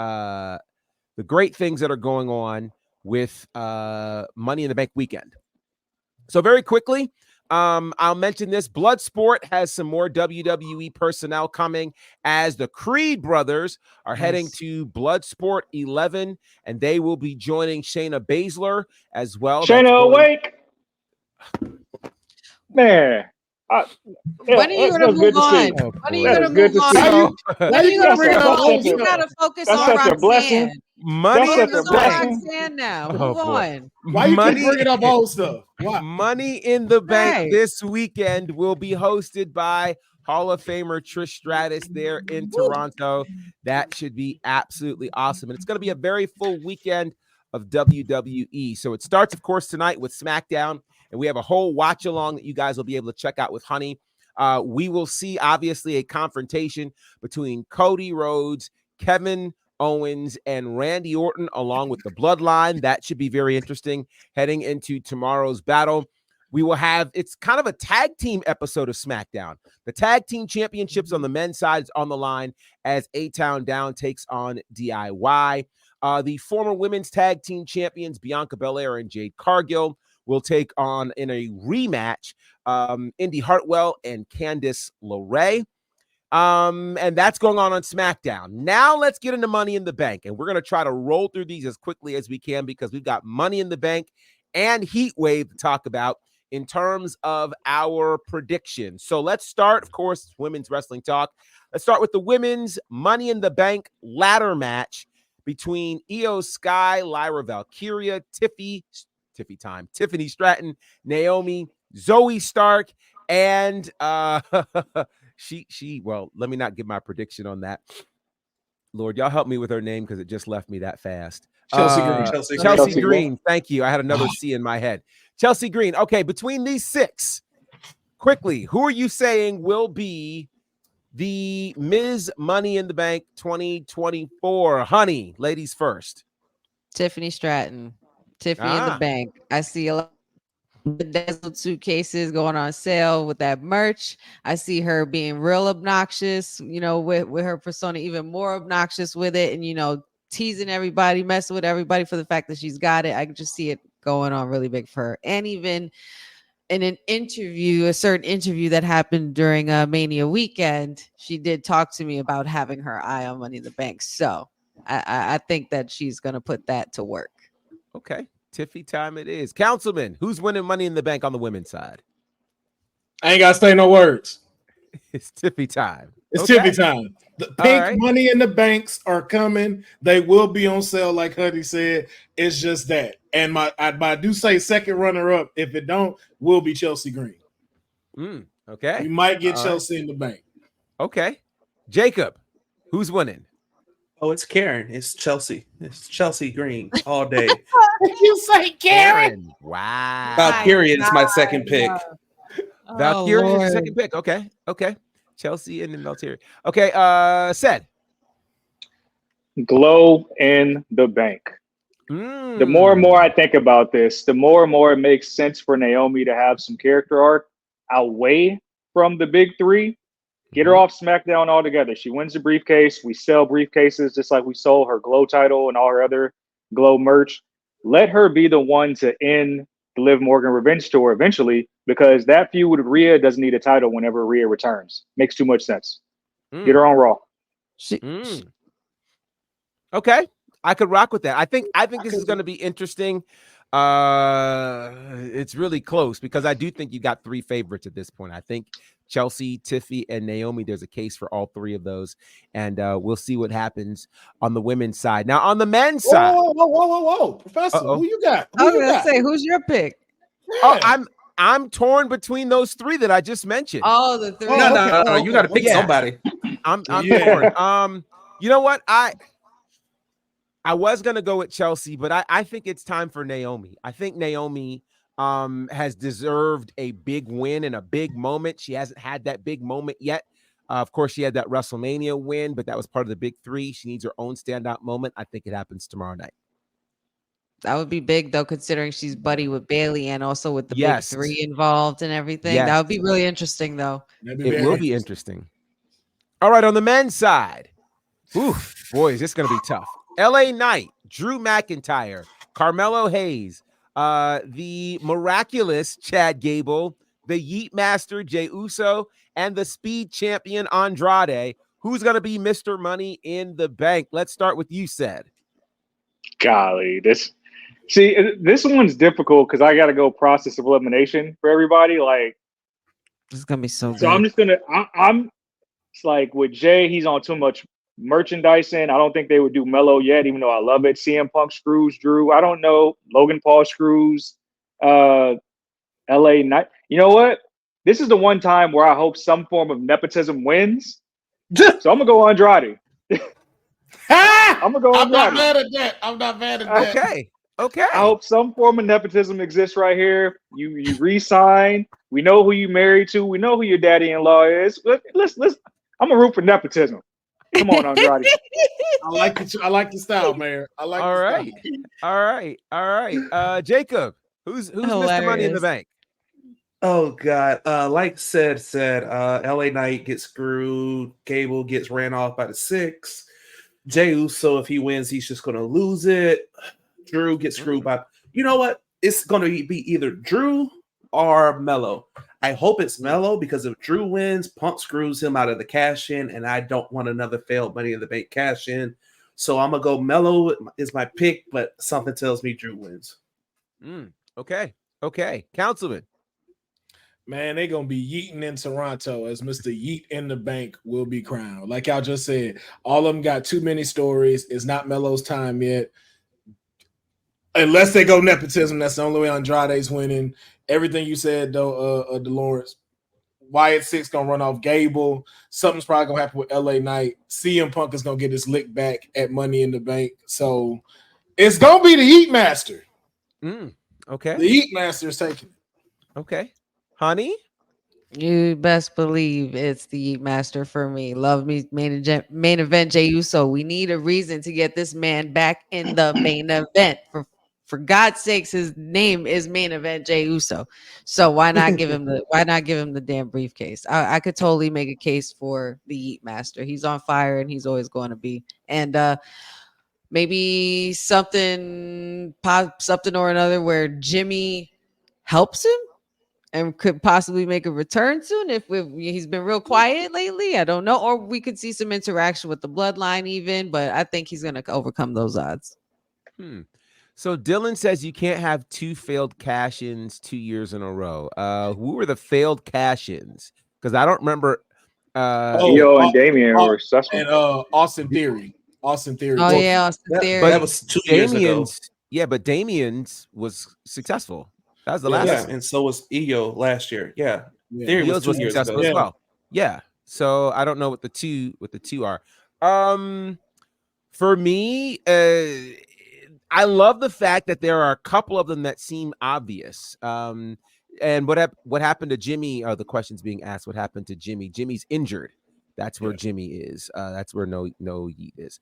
great things that are going on with Money in the Bank weekend. So very quickly, I'll mention this. Bloodsport has some more WWE personnel coming, as the Creed brothers are heading to Bloodsport 11, and they will be joining Shayna Baszler as well. Shayna, awake! Man. When are you going to move on? When are you going to move on? When are you going to move on? You got to focus on Roxanne. Money in the Bank. Roxanne now. Move on. Why you keep bringing up old stuff? Why? Money in the Bank this weekend will be hosted by Hall of Famer Trish Stratus there in Toronto. That should be absolutely awesome. And it's going to be a very full weekend of WWE. So it starts, of course, tonight with SmackDown. And we have a whole watch along that you guys will be able to check out with Honey. We will see, obviously, a confrontation between Cody Rhodes, Kevin Owens and Randy Orton, along with the Bloodline. That should be very interesting heading into tomorrow's battle. We will have, it's kind of a tag team episode of SmackDown. The tag team championships on the men's side is on the line as A-Town Down takes on DIY. The former women's tag team champions, Bianca Belair and Jade Cargill, will take on, in a rematch, Indy Hartwell and Candice LeRae. And that's going on SmackDown. Now let's get into Money in the Bank. And we're going to try to roll through these as quickly as we can because we've got Money in the Bank and Heatwave to talk about in terms of our predictions. So let's start, of course, women's wrestling talk. Let's start with the women's Money in the Bank ladder match between Io Sky, Lyra Valkyria, Tiffany Stratton, Naomi, Zoe Stark, and well, let me not give my prediction on that. Lord, y'all help me with her name because it just left me that fast. Chelsea Green. Thank you. I had another C in my head. Chelsea Green. Okay, between these six, quickly, who are you saying will be the Ms. Money in the Bank 2024? Honey, ladies first. Tiffany Stratton. Tiffany in the Bank. I see a lot of bedazzled suitcases going on sale with that merch. I see her being real obnoxious, with her persona, even more obnoxious with it, and teasing everybody, messing with everybody for the fact that she's got it. I can just see it going on really big for her. And even in an interview, a certain interview that happened during Mania weekend, she did talk to me about having her eye on Money in the Bank. So I think that she's going to put that to work. Okay. Tiffy time it is. Councilman, who's winning Money in the Bank on the women's side? I ain't got to say no words. It's Tiffy time. It's Tiffy time. The pink Money in the Banks are coming. They will be on sale, like Huddy said. It's just that. And I do say second runner-up. If it don't, will be Chelsea Green. Okay. We might get Chelsea in the bank. Okay. Jacob, who's winning? Oh, it's Karen. It's Chelsea. It's Chelsea Green all day. You say Karen? Wow. Valkyria is my second pick. Valkyria is your second pick. Okay. Chelsea and then Valkyria. Okay. Said. Glow in the Bank. The more and more I think about this, the more and more it makes sense for Naomi to have some character arc away from the big three. Get her off SmackDown altogether. She wins the briefcase. We sell briefcases just like we sold her Glow title and all her other Glow merch. Let her be the one to end the Liv Morgan revenge tour eventually, because that feud with Rhea doesn't need a title whenever Rhea returns. Makes too much sense. Get her on Raw. Okay. I could rock with that. I think this is going to be interesting. It's really close because I do think you got three favorites at this point. I think Chelsea, Tiffy, and Naomi, there's a case for all three of those. And we'll see what happens on the women's side. Now, on the men's side. Whoa. Professor, who you got? I was going to say, who's your pick? Oh, I'm torn between those three that I just mentioned. Oh, the three. No. You got to pick somebody. I'm torn. You know what? I was going to go with Chelsea, but I think it's time for Naomi. I think Naomi has deserved a big win and a big moment. She hasn't had that big moment yet. Of course, she had that WrestleMania win, but that was part of the big three. She needs her own standout moment. I think it happens tomorrow night. That would be big, though, considering she's buddy with Bailey and also with the big three involved and everything. That would be really interesting, though. It will be interesting. All right, on the men's side. Oof, boy, is this going to be tough. LA Knight, Drew McIntyre, Carmelo Hayes, the miraculous Chad Gable, the Yeet Master Jey Uso, and the Speed Champion Andrade. Who's going to be Mr. Money in the Bank? Let's start with you, Said. Golly, this one's difficult because I got to go process of elimination for everybody. Like, this is gonna be so good. So I'm just gonna. It's like with Jay, he's on too much merchandising. I don't think they would do Mello yet, even though I love it. CM Punk screws Drew. I don't know. Logan Paul screws LA Knight. You know what? This is the one time where I hope some form of nepotism wins. So I'm gonna go Andrade. I'm gonna go Andrade. I'm not mad at that. Okay. I hope some form of nepotism exists right here. You re-sign. We know who you married to. We know who your daddy-in-law is. Let's I'm gonna root for nepotism. Come on, Andrade. I like your style, man. I like All the right. style. All right. Jacob, who's Mr. Money in the Bank? Oh God. Like said, LA Knight gets screwed, Gable gets ran off by the 6. Jey Uso, if he wins, he's just gonna lose it. Drew gets screwed by, you know what? It's gonna be either Drew or Mello. I hope it's Mello, because if Drew wins, Punk screws him out of the cash in, and I don't want another failed Money in the Bank cash in. So I'm gonna go Mello is my pick, but something tells me Drew wins. Okay. Councilman. Man, they're gonna be yeeting in Toronto as Mr. Yeet in the Bank will be crowned. Like y'all just said, all of them got too many stories. It's not Melo's time yet. Unless they go nepotism, that's the only way Andrade's winning. Everything you said, though, DeLawrence, Wyatt 6 gonna run off Gable. Something's probably gonna happen with LA Knight. CM Punk is gonna get his lick back at Money in the Bank. So it's gonna be the Heat Master. Okay. The Heat Master is taking it. Okay. Honey? You best believe it's the Master for me. Love me main event Jey Uso. We need a reason to get this man back in the main event. For God's sakes, his name is main event Jey Uso. So why not give him the damn briefcase? I could totally make a case for the Yeet Master. He's on fire and he's always going to be. And maybe something or another where Jimmy helps him and could possibly make a return soon if he's been real quiet lately. I don't know. Or we could see some interaction with the bloodline even, but I think he's going to overcome those odds. So Dylan says you can't have 2 failed cash-ins 2 years in a row. Who were the failed cash-ins? Because I don't remember. Io and Damian were successful. And Austin Theory. Austin Theory. Oh, yeah, Austin Theory. That was 2 years ago. Yeah, but Damian's was successful. That was the last. Yeah, and so was Io last year. Yeah. Theory was 2 years ago as well. Yeah. So I don't know what the two are. For me, I love the fact that there are a couple of them that seem obvious. And what happened to Jimmy? The question's being asked. What happened to Jimmy? Jimmy's injured. That's where Jimmy is. That's where no Yeet is.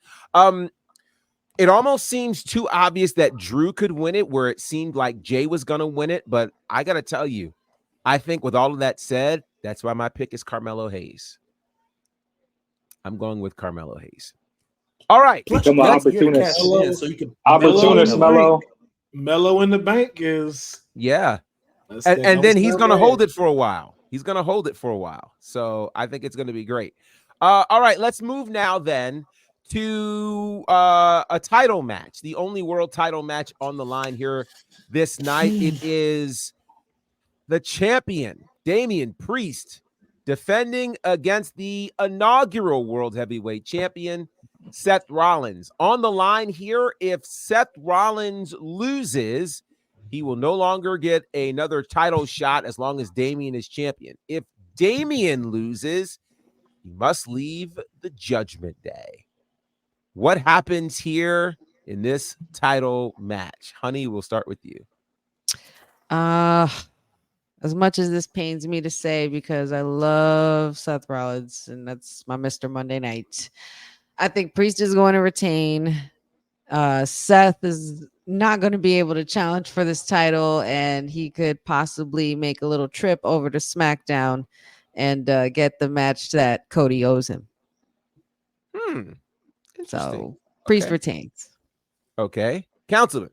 It almost seems too obvious that Drew could win it, where it seemed like Jay was going to win it. But I got to tell you, I think with all of that said, that's why my pick is Carmelo Hayes. I'm going with Carmelo Hayes. All right. Become an opportunist. Opportunist, Mello. Mello in the Bank is. Yeah. And then he's going to hold it for a while. So I think it's going to be great. All right. Let's move now then to a title match, the only world title match on the line here this night. It is the champion, Damian Priest, defending against the inaugural world heavyweight champion, Seth Rollins. On the line here, if Seth Rollins loses, he will no longer get another title shot as long as Damian is champion. If Damian loses, he must leave the Judgment Day. What happens here in this title match? Honey, we'll start with you. As much as this pains me to say, because I love Seth Rollins and that's my Mr. Monday Night, I think Priest is going to retain. Seth is not going to be able to challenge for this title, and he could possibly make a little trip over to SmackDown and get the match that Cody owes him. So Priest retains. Okay. Councilman.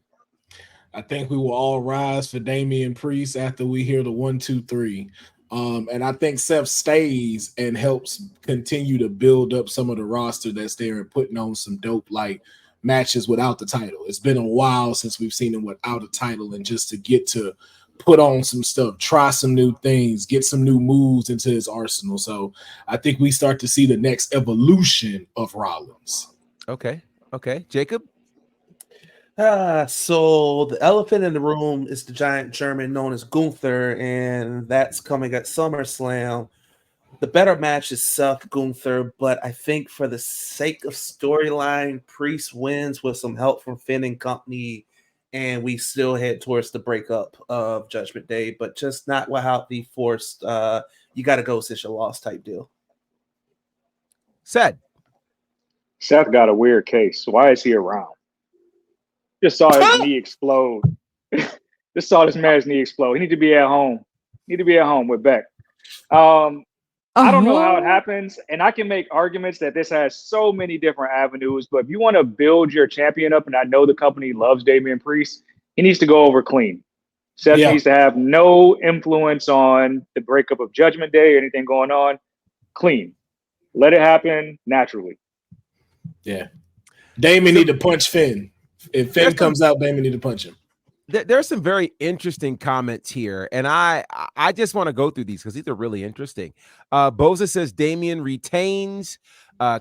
I think we will all rise for Damian Priest after we hear the 1, 2, 3. And I think Seth stays and helps continue to build up some of the roster that's there and putting on some dope like matches without the title. It's been a while since we've seen him without a title, and just to get to put on some stuff, try some new things, get some new moves into his arsenal. So I think we start to see the next evolution of Rollins. Okay. Jacob? So the elephant in the room is the giant German known as Gunther, and that's coming at SummerSlam. The better match is Seth Gunther, but I think for the sake of storyline, Priest wins with some help from Finn and company, and we still head towards the breakup of Judgment Day, but just not without the forced you got to go since you lost type deal. Said. Seth got a weird case. Why is he around? Just saw his knee explode. Just saw this man's knee explode. He need to be at home. Need to be at home with Beck. I don't know how it happens, and I can make arguments that this has so many different avenues, but if you want to build your champion up, and I know the company loves Damian Priest, he needs to go over clean. Seth needs to have no influence on the breakup of Judgment Day or anything going on. Clean. Let it happen naturally. Yeah. Damian need to punch Finn. If Finn comes out, Damian need to punch him. There's some very interesting comments here, and I just want to go through these because these are really interesting. Boza says Damian retains.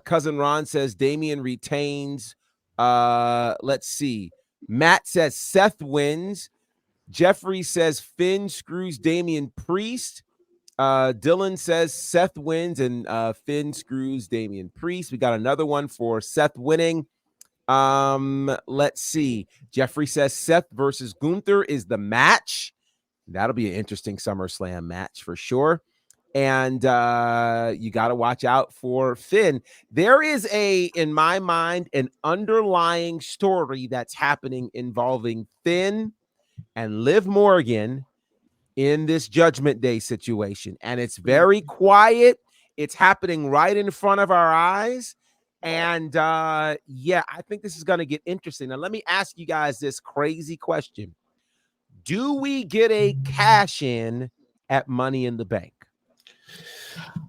Cousin Ron says Damian retains. Let's see. Matt says Seth wins. Jeffrey says Finn screws Damian Priest. Dylan says Seth wins and Finn screws Damian Priest. We got another one for Seth winning. Let's see. Jeffrey says Seth versus Gunther is the match. That'll be an interesting SummerSlam match for sure. And you got to watch out for Finn. There is in my mind, an underlying story that's happening involving Finn and Liv Morgan in this Judgment Day situation. And it's very quiet. It's happening right in front of our eyes. And I think this is going to get interesting. Now, let me ask you guys this crazy question. Do we get a cash in at Money in the Bank?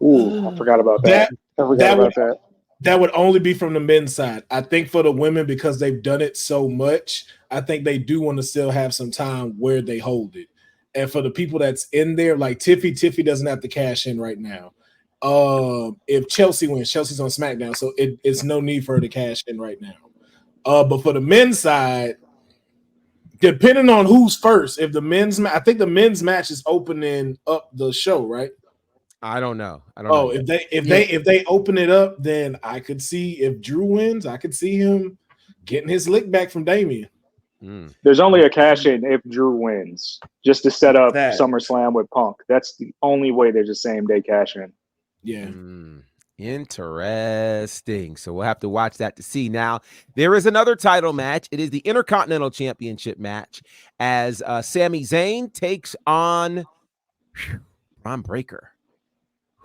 Ooh, I forgot about that. That would only be from the men's side. I think for the women, because they've done it so much, I think they do want to still have some time where they hold it. And for the people that's in there, like Tiffy doesn't have to cash in right now. If Chelsea wins, Chelsea's on SmackDown, so it's no need for her to cash in right now. But for the men's side, depending on who's first, if the men's I think the men's match is opening up the show, right? I don't know. Know if they open it up, then I could see if Drew wins, I could see him getting his lick back from Damian. There's only a cash in if Drew wins, just to set up SummerSlam with Punk. That's the only way there's a same day cash in. Yeah. Interesting. So we'll have to watch that to see. Now, there is another title match. It is the Intercontinental Championship match as Sami Zayn takes on Bron Breakker.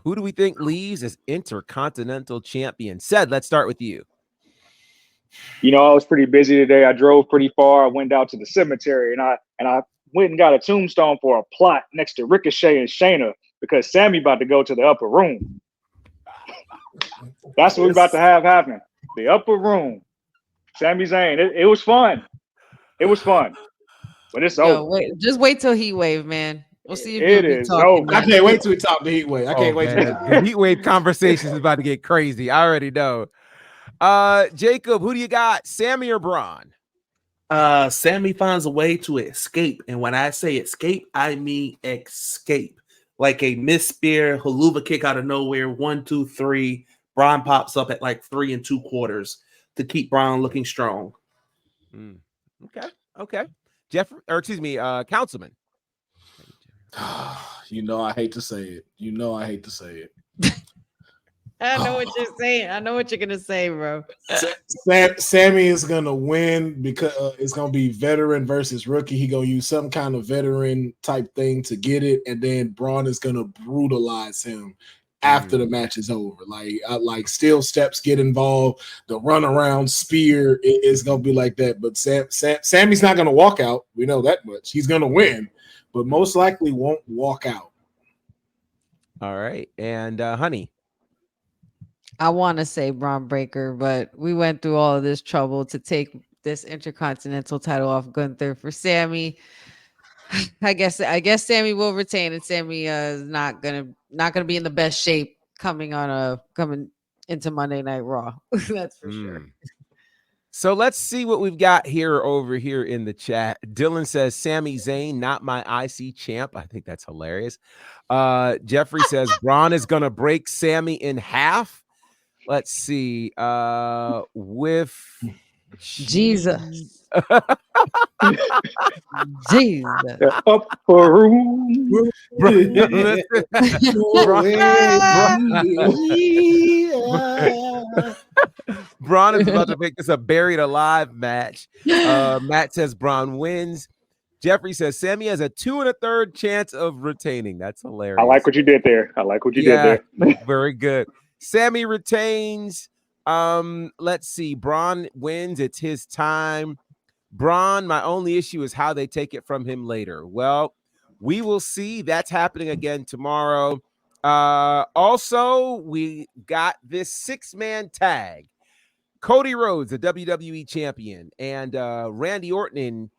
Who do we think leaves as Intercontinental Champion? Said, let's start with you. You know, I was pretty busy today. I drove pretty far. I went down to the cemetery and I went and got a tombstone for a plot next to Ricochet and Shayna because Sammy about to go to the upper room. That's what we're about to have happen. The upper room. Sami Zayn. It was fun. It was fun. But it's over. Just wait till Heatwave, man. We'll see if it is over. I can't wait till we talk the Heatwave. I can't wait. The Heatwave conversation is about to get crazy. I already know. Jacob, who do you got? Sammy or Braun? Sammy finds a way to escape. And when I say escape, I mean escape. Like a miss spear, haluva kick out of nowhere, 1, 2, 3. Braun pops up at like 3 2/4 to keep Braun looking strong. Okay. Councilman. You know I hate to say it. I know what you're saying. I know what you're gonna say, bro. Sammy is gonna win because it's gonna be veteran versus rookie. He gonna use some kind of veteran type thing to get it, and then Braun is gonna brutalize him after the match is over. Like steel steps get involved, the run around spear is gonna be like that. But Sammy's not gonna walk out. We know that much. He's gonna win, but most likely won't walk out. All right, and Honey. I want to say Bron Breakker, but we went through all of this trouble to take this Intercontinental title off Gunther for Sammy. I guess Sammy will retain, and Sammy is not gonna be in the best shape coming into Monday Night Raw. That's for sure. So let's see what we've got over here in the chat. Dylan says Sami Zayn, not my IC champ. I think that's hilarious. Jeffrey says Braun is gonna break Sammy in half. Let's see. With Jesus. Jesus. The upper room. Braun is about to make this a buried alive match. Matt says Braun wins. Jeffrey says Sammy has a 2 1/3 chance of retaining. That's hilarious. I like what you did there. Did there. Very good. Sammy retains. Let's see. Braun wins. It's his time. Braun, my only issue is how they take it from him later. Well, we will see. That's happening again tomorrow. Also, we got this 6-man tag. Cody Rhodes, the WWE champion, and Randy Orton and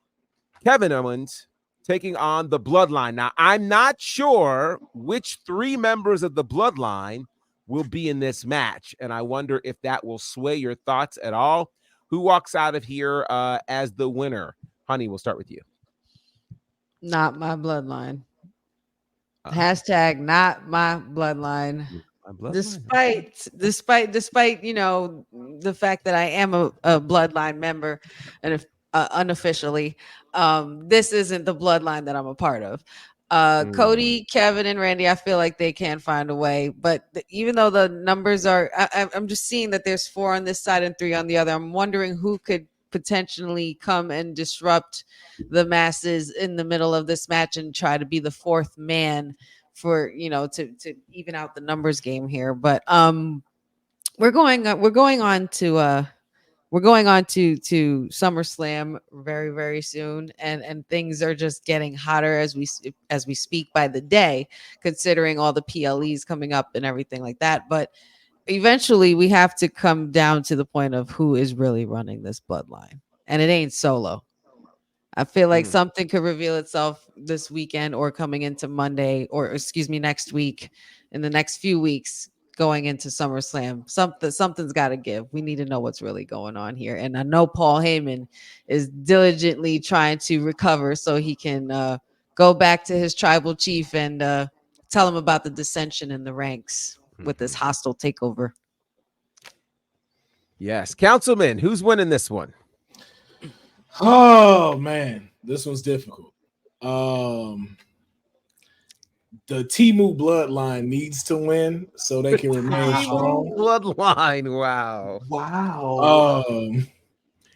Kevin Owens taking on the Bloodline. Now, I'm not sure which 3 members of the Bloodline will be in this match, and I wonder if that will sway your thoughts at all. Who walks out of here as the winner? Honey, we'll start with you. Not my bloodline. Hashtag not my bloodline. Despite the fact that I am a bloodline member and if unofficially, this isn't the bloodline that I'm a part of. Cody, Kevin, and Randy, I feel like they can find a way, but even though the numbers are, I'm just seeing that there's 4 on this side and 3 on the other. I'm wondering who could potentially come and disrupt the masses in the middle of this match and try to be the 4th man for, to even out the numbers game here. But we're going on to SummerSlam very, very soon, and things are just getting hotter as we speak by the day, considering all the PLEs coming up and everything like that. But eventually, we have to come down to the point of who is really running this bloodline, and it ain't Solo. I feel like something could reveal itself this weekend or coming into Monday, or excuse me, next week, in the next few weeks. Going into SummerSlam, something's got to give. We need to know what's really going on here, and I know Paul Heyman is diligently trying to recover so he can go back to his tribal chief and tell him about the dissension in the ranks with this hostile takeover. Yes, Councilman, who's winning this one? Oh man, this one's difficult. The Temu bloodline needs to win so they can remain strong. Bloodline, wow.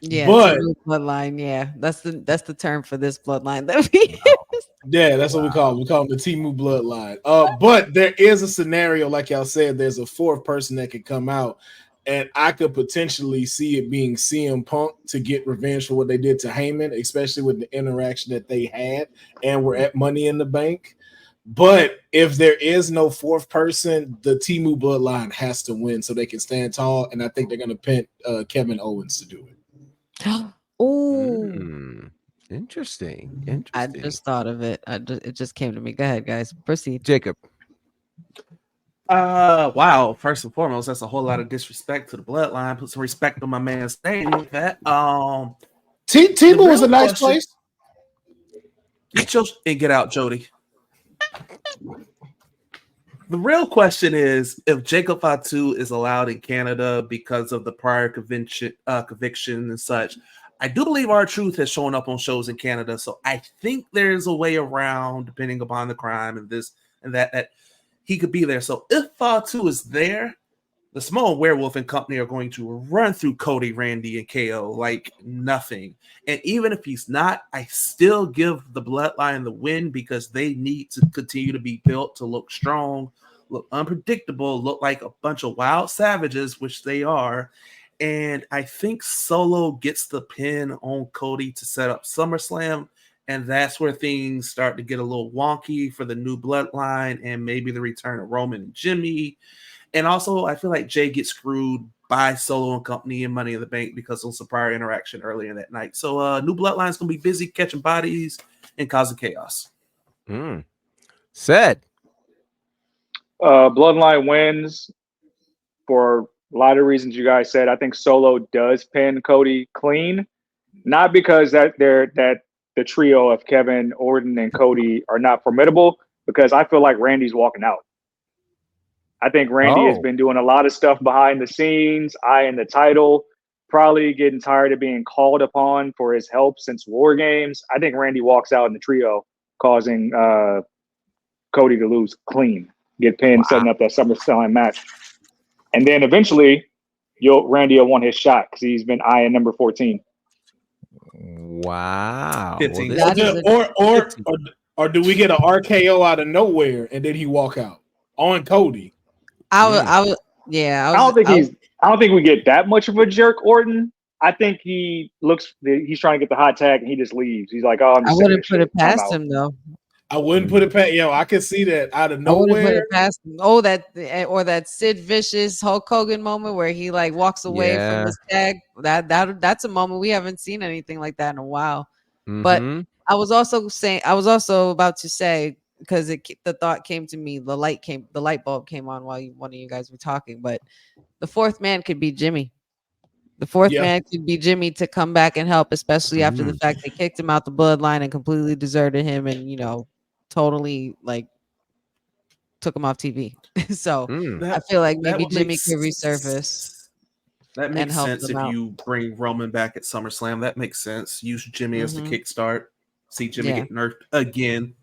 Yeah, but Temu bloodline, yeah, that's the term for this bloodline that we use. Yeah, that's what we call them. We call them the Temu bloodline. But there is a scenario, like y'all said, there's a 4th person that could come out, and I could potentially see it being CM Punk to get revenge for what they did to Heyman, especially with the interaction that they had and were at Money in the Bank. But if there is no 4th person, the Temu bloodline has to win so they can stand tall, and I think they're going to pin Kevin Owens to do it. Interesting. I just thought of it. It just came to me. Go ahead, guys. Proceed. Jacob. Wow. First and foremost, that's a whole lot of disrespect to the bloodline. Put some respect on my man's name with that. Temu was a nice place. Get out, Jody. The real question is if Jacob Fatu is allowed in Canada because of the prior conviction and such. I do believe R-Truth has shown up on shows in Canada, so I think there's a way around, depending upon the crime and this and that he could be there. So if Fatu is there, the Small Werewolf and company are going to run through Cody, Randy, and KO like nothing. And even if he's not, I still give the bloodline the win because they need to continue to be built to look strong, look unpredictable, look like a bunch of wild savages, which they are. And I think Solo gets the pin on Cody to set up SummerSlam. And that's where things start to get a little wonky for the new bloodline and maybe the return of Roman and Jimmy. And also, I feel like Jay gets screwed by Solo and company and Money in the Bank because of some prior interaction earlier that night. So new bloodline is going to be busy catching bodies and causing chaos. Said. Bloodline wins for a lot of reasons you guys said. I think Solo does pin Cody clean, not because that the trio of Kevin, Orton, and Cody are not formidable, because I feel like Randy's walking out. I think Randy has been doing a lot of stuff behind the scenes, eyeing the title. probably getting tired of being called upon for his help since War Games. I think Randy walks out in the trio, causing Cody to lose clean, get pinned, setting up that SummerSlam match. And then eventually, Randy will want his shot because he's been eyeing number 14. Wow. Well, or do we get an RKO out of nowhere and then he walk out on Cody? I don't think we get that much of a jerk Orton. I think he's trying to get the hot tag and he just leaves. He's like, oh, I wouldn't put it past him though. I wouldn't put it past. I could see that out of nowhere. I wouldn't put it past him. Oh, that Sid Vicious Hulk Hogan moment where he like walks away from his tag. That's a moment we haven't seen anything like that in a while. Mm-hmm. But I was also about to say, because the thought came to me, the light bulb came on while one of you guys were talking. But the fourth man could be Jimmy. The fourth man could be Jimmy to come back and help, especially after the fact they kicked him out the bloodline and completely deserted him and, totally like took him off TV. So I feel like maybe Jimmy could resurface. That makes sense if you bring Roman back at SummerSlam. That makes sense. Use Jimmy as the kickstart. See Jimmy get nerfed again.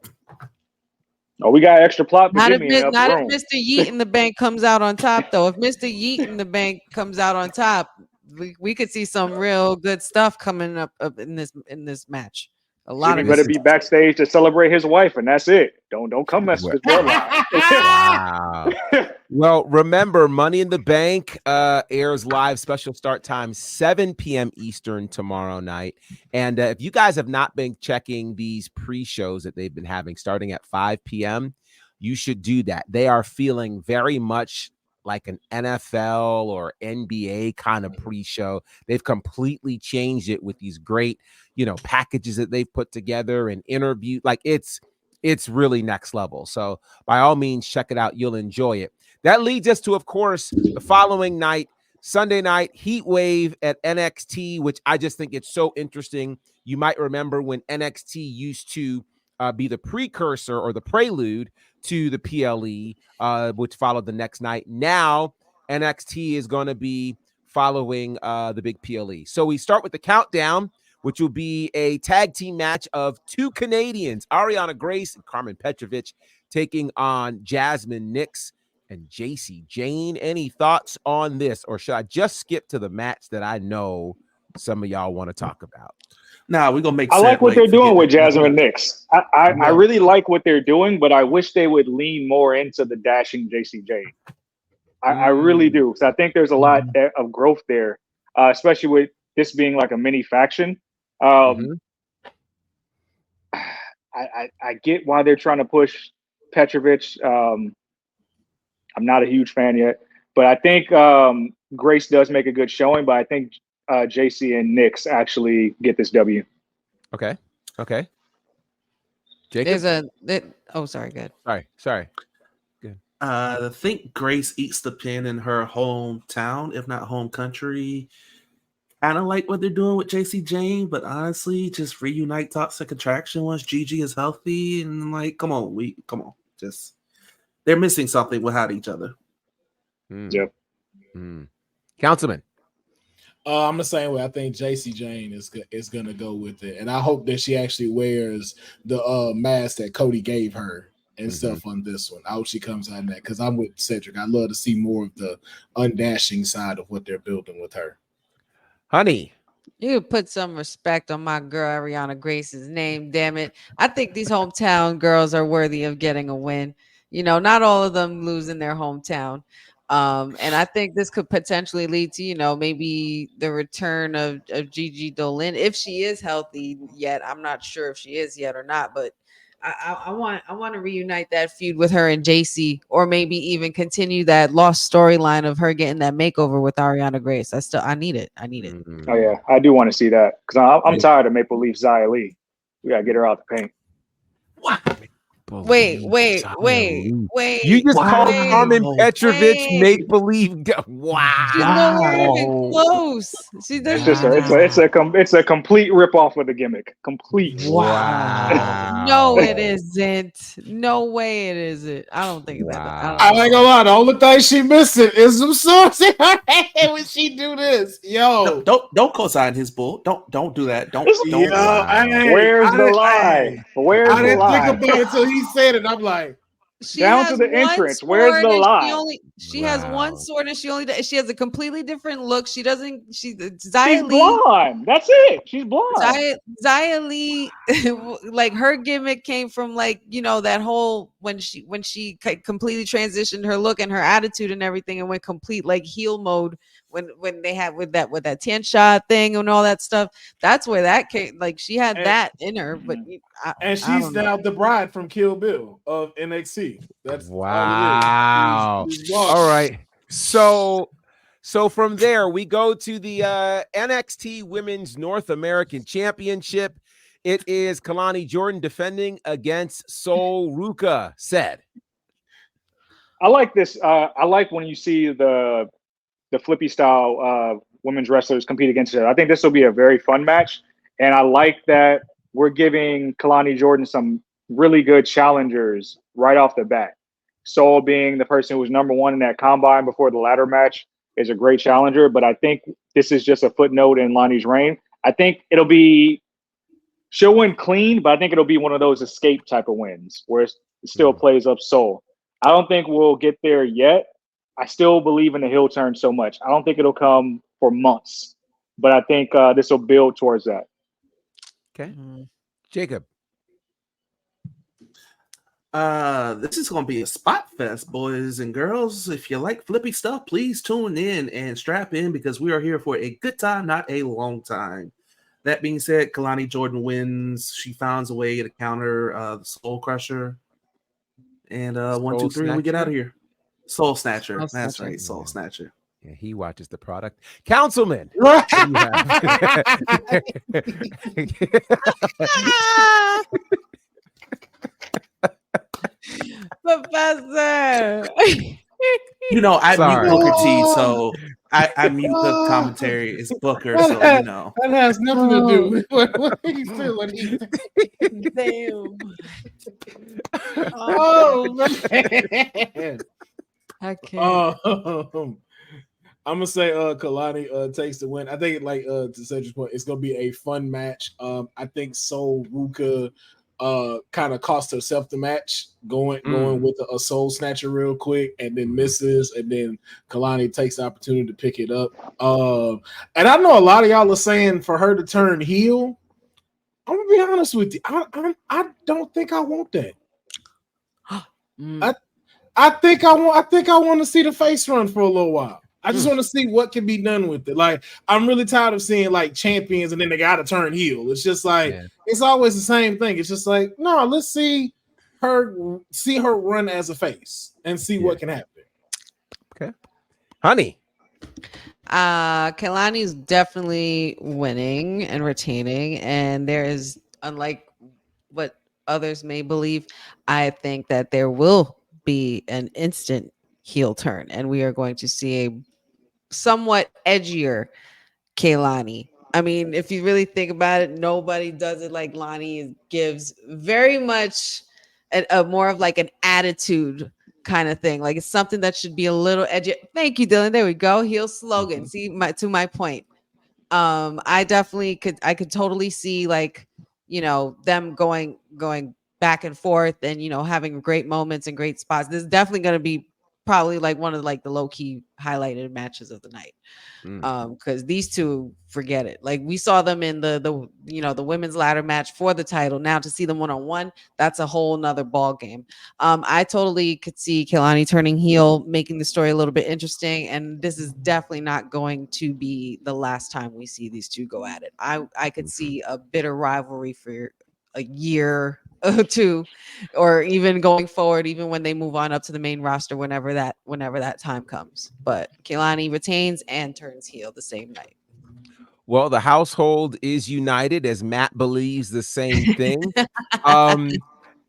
Oh, we got extra plot. Not if Mr. Yeet in the Bank comes out on top, though. If Mr. Yeet in the Bank comes out on top, we could see some real good stuff coming up in this match. A lot Jimmy better be backstage to celebrate his wife, and that's it. Don't come mess with his bloodline. Wow. Well, remember, Money in the Bank airs live, special start time 7 p.m. Eastern tomorrow night. And if you guys have not been checking these pre-shows that they've been having starting at 5 p.m., you should do that. They are feeling very much like an NFL or NBA kind of pre-show. They've completely changed it with these great, packages that they've put together and interview. Like it's really next level. So by all means, check it out. You'll enjoy it. That leads us to, of course, the following night, Sunday night, Heatwave at NXT, which I just think it's so interesting. You might remember when NXT used to be the precursor or the prelude to the PLE, which followed the next night. Now NXT is going to be following the big PLE. So we start with the countdown, which will be a tag team match of two Canadians, Ariana Grace and Carmen Petrovich, taking on Jasmine Nix and JC Jane. Any thoughts on this, or should I just skip to the match that I know some of y'all want to talk about? Nah, we're gonna make. I like what they're doing with Jasmine Nix. I really like what they're doing, but I wish they would lean more into the dashing JC Jane. I really do, because I think there's a lot of growth there, especially with this being like a mini faction. I get why they're trying to push Petrovich. I'm not a huge fan yet, but I think Grace does make a good showing. But I think JC and Nix actually get this W. Okay. Jacob? Sorry, good. Sorry. Good. I think Grace eats the pin in her hometown, if not home country. I don't like what they're doing with JC Jane, but honestly, just reunite Toxic Attraction once Gigi is healthy, and come on. Just they're missing something without each other. Yep. Councilman. I'm the same way. I think JC Jane is gonna go with it, and I hope that she actually wears the mask that Cody gave her and stuff on this one. I hope she comes out in that, because I'm with Cedric. I love to see more of the undashing side of what they're building with her. Honey, you put some respect on my girl Ariana Grace's name, damn it. I think these hometown girls are worthy of getting a win. Not all of them lose in their hometown. And I think this could potentially lead to, maybe the return of Gigi Dolan, if she is healthy yet. I'm not sure if she is yet or not, but I want to reunite that feud with her and JC, or maybe even continue that lost storyline of her getting that makeover with Ariana Grace. I need it. Oh yeah, I do want to see that, because I'm tired of Maple Leaf Xia Li. We gotta get her out the paint. What? Wait. You just called Carmen Petrovich make believe. Wow. She's nowhere even close. She does. It's a complete rip off of the gimmick. Complete. Wow. No, it isn't. No way it isn't. I don't think that. I ain't gonna lie. The only thing she missing is some sauce in her head when she do this. Yo, don't co-sign his bull. Don't do that. Don't. Where's the lie? Where's the lie? I didn't think about it until he said it. I'm like, down to the entrance. Where's the lie? She has one sword and she has a completely different look. She's blonde. That's it. She's blonde. Xia Li, like her gimmick came from that whole when she completely transitioned her look and her attitude and everything and went complete heel mode when they had with that Tian-Sha thing and all that stuff. That's where that came. She had that in her, but she's now the bride from Kill Bill of NXT. That's wow. All right. So from there we go to the NXT Women's North American Championship. It is Kalani Jordan defending against Sol Ruka. Said, I like this. I like when you see the flippy style women's wrestlers compete against each other. I think this will be a very fun match, and I like that we're giving Kalani Jordan some really good challengers right off the bat. Sol being the person who was number one in that combine before the ladder match is a great challenger, but I think this is just a footnote in Lonnie's reign. I think she'll win clean, but I think it'll be one of those escape type of wins where it still plays up Sol. I don't think we'll get there yet. I still believe in the heel turn so much. I don't think it'll come for months, but I think this will build towards that. Okay. Jacob. This is going to be a spot fest, boys and girls. If you like flippy stuff, please tune in and strap in because we are here for a good time, not a long time. That being said, Kalani Jordan wins. She finds a way to counter the Soul Crusher. And 1, 2, 3, we get out of here. Soul Snatcher. That's right. Soul Snatcher. Yeah, he watches the product. Councilman. Professor. I mute Booker T, so I mute the commentary. It's Booker, so that has nothing to do with what he's feeling. Damn. Oh man. I can't. I'm gonna say Kalani takes the win. I think to Cedric's point, it's gonna be a fun match. I think Sol Ruka kind of cost herself the match going with a Soul Snatcher real quick and then misses, and then Kalani takes the opportunity to pick it up. And I know a lot of y'all are saying for her to turn heel. I'm gonna be honest with you. I don't think I want that. I think I want to see the face run for a little while. I just want to see what can be done with it. I'm really tired of seeing champions and then they got to turn heel. It's just it's always the same thing. It's just no, let's see her run as a face and see what can happen. Okay, honey. Kalani's definitely winning and retaining, and there is, unlike what others may believe, I think that there will be an instant heel turn, and we are going to see a somewhat edgier Kalani. I mean, if you really think about it, nobody does it like Lonnie. Gives very much a more of an attitude kind of thing. It's something that should be a little edgy. Thank you, Dylan. There we go. Heel slogan. See, to my point. I definitely could totally see them going back and forth and having great moments and great spots. This is definitely going to be probably one of the low-key highlighted matches of the night. Because these two, forget it. We saw them in the women's ladder match for the title. Now to see them one-on-one, that's a whole nother ball game. I totally could see Kalani turning heel, making the story a little bit interesting, and this is definitely not going to be the last time we see these two go at it. I could see a bitter rivalry for a year or two, or even going forward, even when they move on up to the main roster, whenever that time comes. But Kalani retains and turns heel the same night. Well, the household is united as Matt believes the same thing.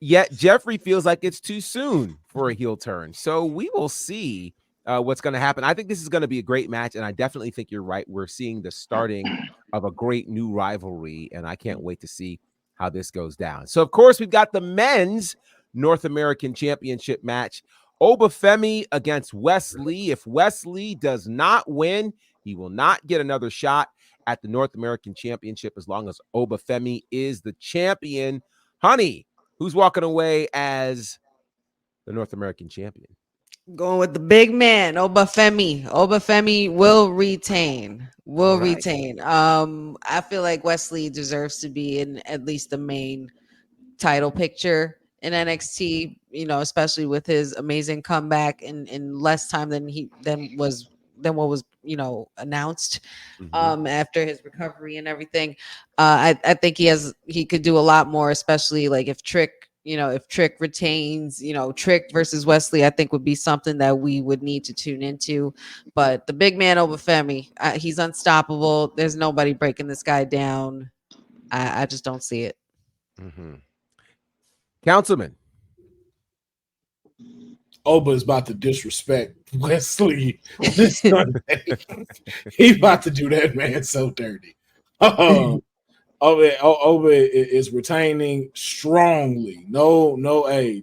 Yet Jeffrey feels like it's too soon for a heel turn. So we will see what's going to happen. I think this is going to be a great match, and I definitely think you're right. We're seeing the starting of a great new rivalry, and I can't wait to see how this goes down. So, of course, we've got the men's North American Championship match. Obafemi against Wes Lee. If Wes Lee does not win, he will not get another shot at the North American Championship as long as Obafemi is the champion. Honey, who's walking away as the North American champion? Going with the big man, Obafemi. Obafemi will retain. Retain. I feel like Wes Lee deserves to be in at least the main title picture in NXT, especially with his amazing comeback in less time than what was announced after his recovery and everything. I think he could do a lot more, especially like if Trick retains, Trick versus Wes Lee, I think would be something that we would need to tune into. But the big man Obafemi, he's unstoppable. There's nobody breaking this guy down. I just don't see it. Councilman. Oba is about to disrespect Wes Lee this Sunday. He's about to do that man so dirty. Oba is retaining strongly. No,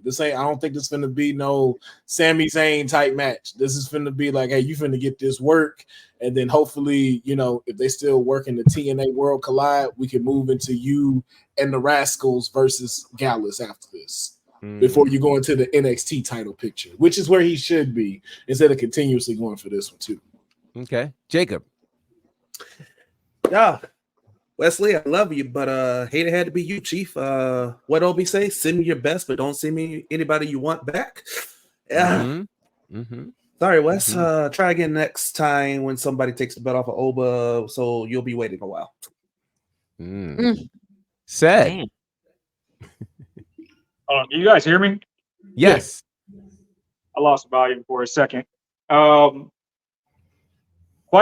this ain't. I don't think this is gonna be no Sami Zayn type match. This is gonna be like, hey, you finna get this work, and then hopefully, if they still work in the TNA World Collide, we can move into you and the Rascals versus Gallus after this. Before you go into the NXT title picture, which is where he should be, instead of continuously going for this one too. Okay, Jacob. Yeah, Wes Lee, I love you, but hate it had to be you, Chief. What Obi say? Send me your best, but don't send me anybody you want back. Yeah. Sorry, Wes. Try again next time when somebody takes the belt off of Oba, so you'll be waiting a while. Said. You guys hear me? Yes. I lost volume for a second. Quite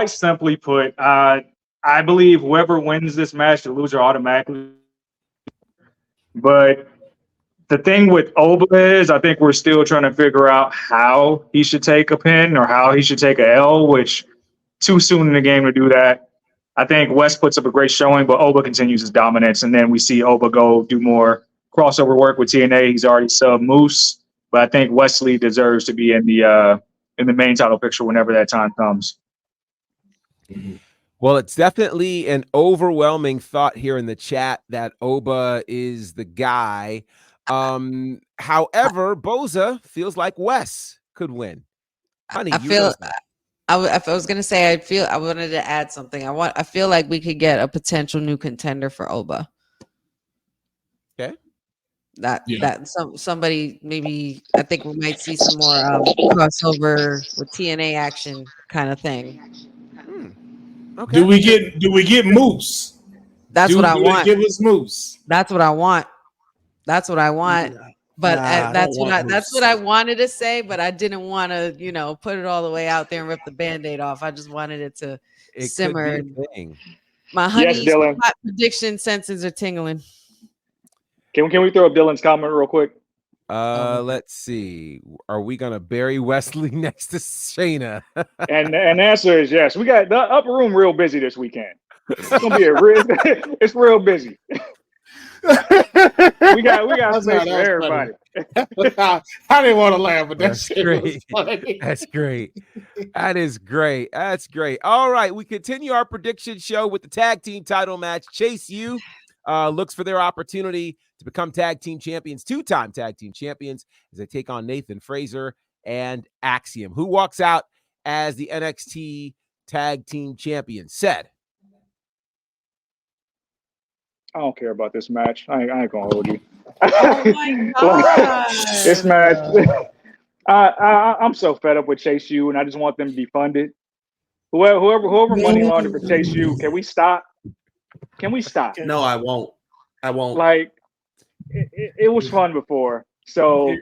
simply put, I believe whoever wins this match, the loser automatically. But the thing with Oba is, I think we're still trying to figure out how he should take a pin or how he should take a L, which too soon in the game to do that. I think Wes puts up a great showing, but Oba continues his dominance, and then we see Oba go do more crossover work with TNA. He's already sub Moose, but I think Wes Lee deserves to be in the main title picture whenever that time comes. Well, it's definitely an overwhelming thought here in the chat that Oba is the guy. However, Boza feels like Wes could win. Honey, I was gonna say I wanted to add something. I feel like we could get a potential new contender for Oba. Okay. Somebody, maybe I think we might see some more crossover with TNA action kind of thing. Okay. Do we get Moose? That's what I want. Give us Moose. That's what I want. But that's what I wanted to say, but I didn't want to, put it all the way out there and rip the Band-Aid off. I just wanted it to simmer. My honey's hot prediction senses are tingling. Can we throw up Dylan's comment real quick? Let's see. Are we gonna bury Wes Lee next to Shayna? and the answer is yes. We got the upper room real busy this weekend. It's gonna be it's real busy. we got space for everybody. I didn't want to laugh, but that's great. That's great. That is great. That's great. All right, we continue our prediction show with the tag team title match. Chase U looks for their opportunity to become tag team champions, two-time tag team champions, as they take on Nathan Frazer and Axiom. Who walks out as the NXT tag team champion? Said. I don't care about this match. I ain't gonna hold you. Oh my God. This match. I'm so fed up with Chase U, and I just want them to be funded. Whoever money laundered for Chase U, can we stop? Can we stop? No, I won't. Like, it was fun before. So,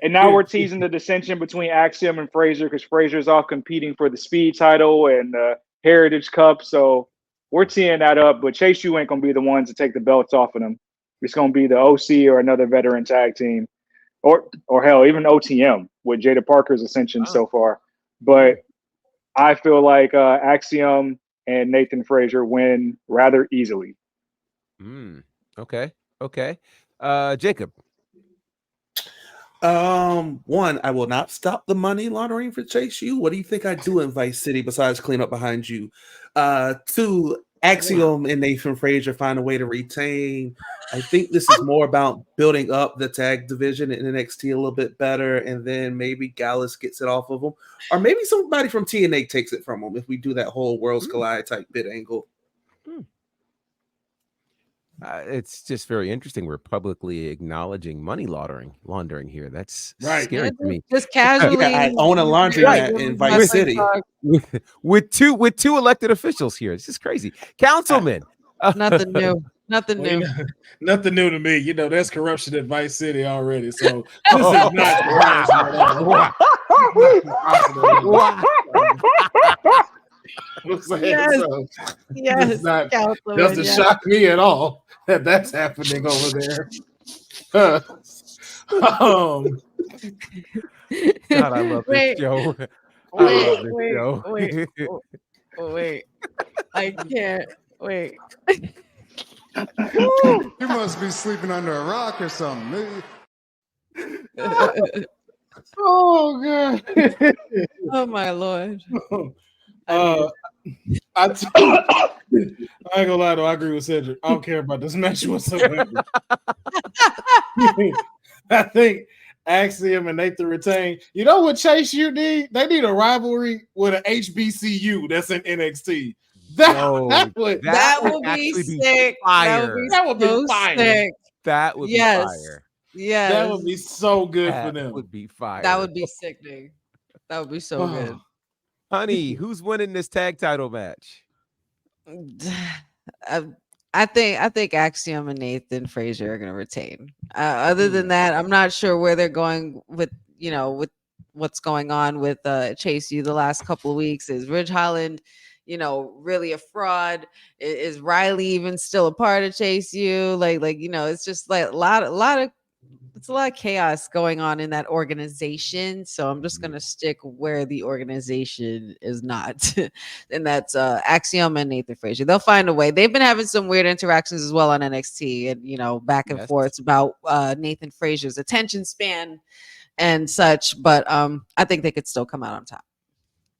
and now we're teasing the dissension between Axiom and Frazer because Frazer's off competing for the Speed title and the Heritage Cup. So we're teeing that up. But Chase U ain't gonna be the ones to take the belts off of them. it's going to be the OC or another veteran tag team, or hell, even OTM with Jada Parker's ascension so far. But I feel like Axiom and Nathan Frazier win rather easily. Okay. Jacob. One, I will not stop the money laundering for Chase U. What do you think I do in Vice City besides clean up behind you? Two, Axiom and Nathan Frazier find a way to retain. I think this is more about building up the tag division in NXT a little bit better, and then maybe Gallus gets it off of them, or maybe somebody from TNA takes it from them if we do that whole Worlds Collide type bit angle. It's just very interesting. We're publicly acknowledging money laundering here. That's right. Scary to me. Just casually, I own a laundromat in Vice City with two elected officials here. This is crazy. Councilman, nothing new. Nothing new. Nothing new to me. You know, there's corruption in Vice City already. So this is not Yes, doesn't shock me at all that that's happening over there. God, I love this show. Wait. I can't. Wait. You must be sleeping under a rock or something. Oh God. Oh my Lord. I ain't gonna lie though, I agree with Cedric. I don't care about this match whatsoever. I think Axiom and Nathan retain. You know what Chase U need? They need a rivalry with an HBCU that's in NXT. That would be sick. Fire. That would be fire. Sick. That would be fire. Yes. That would be so good for them. That would be fire. That would be sickening. That would be so good. Honey, who's winning this tag title match? I think Axiom and Nathan Frazier are going to retain. Other than that, I'm not sure where they're going with what's going on with Chase U the last couple of weeks. Is Ridge Holland, really a fraud? Is Riley even still a part of Chase U? It's just like a lot of chaos going on in that organization. So I'm just going to stick where the organization is not. And that's Axiom and Nathan Frazier. They'll find a way. They've been having some weird interactions as well on NXT and, back and forth about Nathan Frazier's attention span and such. But I think they could still come out on top.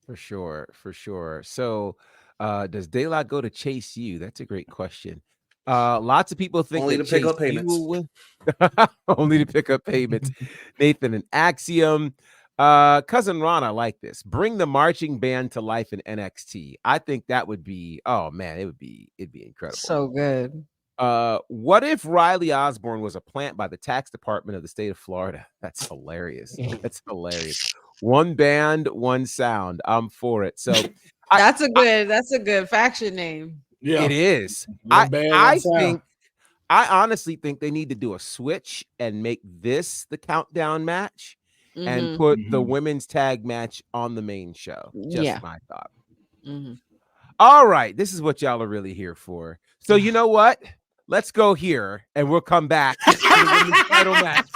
For sure. So does Daylight go to Chase U? That's a great question. Lots of people think only to pick up payments. Only to pick up payments. Nathan and Axiom. Cousin Ron, I like this. Bring the marching band to life in NXT. I think that would be, it'd be incredible. So good. What if Riley Osborne was a plant by the tax department of the state of Florida? That's hilarious. That's hilarious. One band, one sound. I'm for it. So that's a good faction name. Yeah, it is. I honestly think they need to do a switch and make this the countdown match and put the women's tag match on the main show. Just my thought. All right. This is what y'all are really here for. So you know what? Let's go here and we'll come back to the women's title match.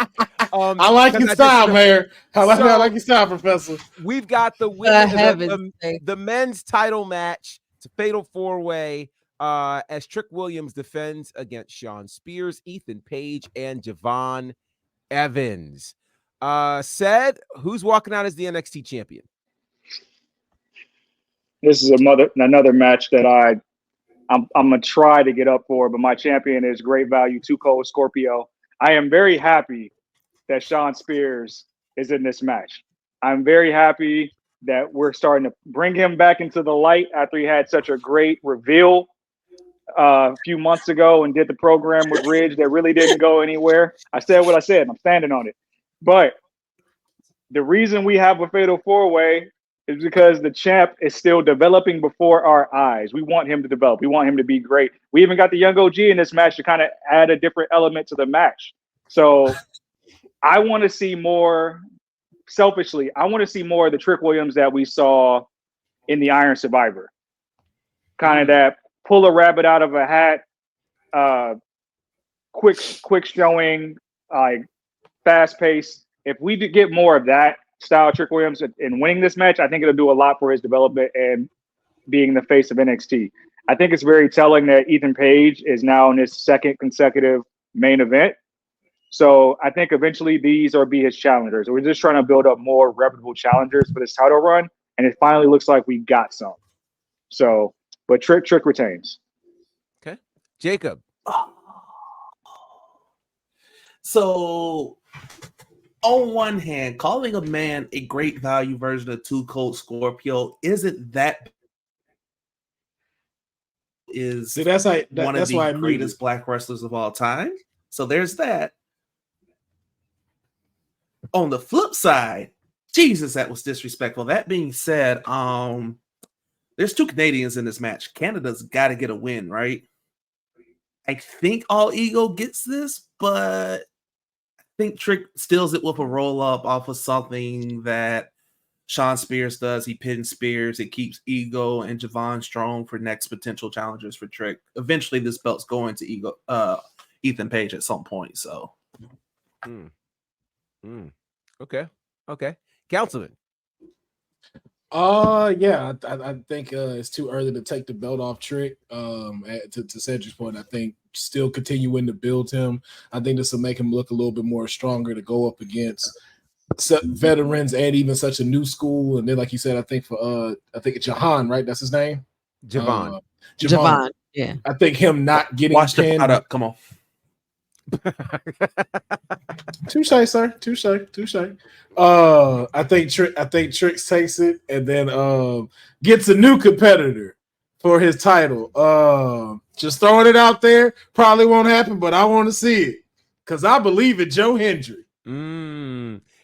I like your style, Mayor. I like your style, Professor. We've got the men's title match. It's a fatal four-way. As Trick Williams defends against Sean Spears, Ethan Page, and Javon Evans. Said, who's walking out as the NXT champion? This is another match that I'm gonna try to get up for, but my champion is Great Value Too Cold Scorpio. I am very happy that Sean Spears is in this match. I'm very happy that we're starting to bring him back into the light after he had such a great reveal a few months ago and did the program with Ridge that really didn't go anywhere. I said what I said. I'm standing on it. But the reason we have a fatal four-way is because the champ is still developing before our eyes. We want him to develop. We want him to be great. We even got the young OG in this match to kind of add a different element to the match. So I want to see more, selfishly, I want to see more of the Trick Williams that we saw in the Iron Survivor. Kind of that pull a rabbit out of a hat, quick showing, like fast pace. If we get more of that style, Trick Williams in winning this match, I think it'll do a lot for his development and being the face of NXT. I think it's very telling that Ethan Page is now in his second consecutive main event. So I think eventually these will be his challengers. We're just trying to build up more reputable challengers for this title run, and it finally looks like we got some. So, but Trick retains. Okay, Jacob. So, on one hand, calling a man a great value version of Too Cold Scorpio isn't that is one of the greatest black wrestlers of all time. So there's that. On the flip side, Jesus, that was disrespectful. That being said, there's two Canadians in this match. Canada's got to get a win, right? I think All Ego gets this, but I think Trick steals it with a roll up off of something that Sean Spears does. He pins Spears. It keeps Ego and Javon Strong for next potential challengers for Trick. Eventually, this belt's going to Ethan Page at some point. So, Okay. Councilman. Yeah, I think it's too early to take the belt off Trick. To Cedric's point, I think still continuing to build him. I think this will make him look a little bit more stronger to go up against veterans and even such a new school. And then, like you said, I think Jahan, right? That's his name. Javon. Yeah. I think him not getting watch pinned. The product. Come on. Touche, sir. Touche. I think Trick takes it and then gets a new competitor for his title. Just throwing it out there. Probably won't happen, but I want to see it because I believe in Joe Hendry.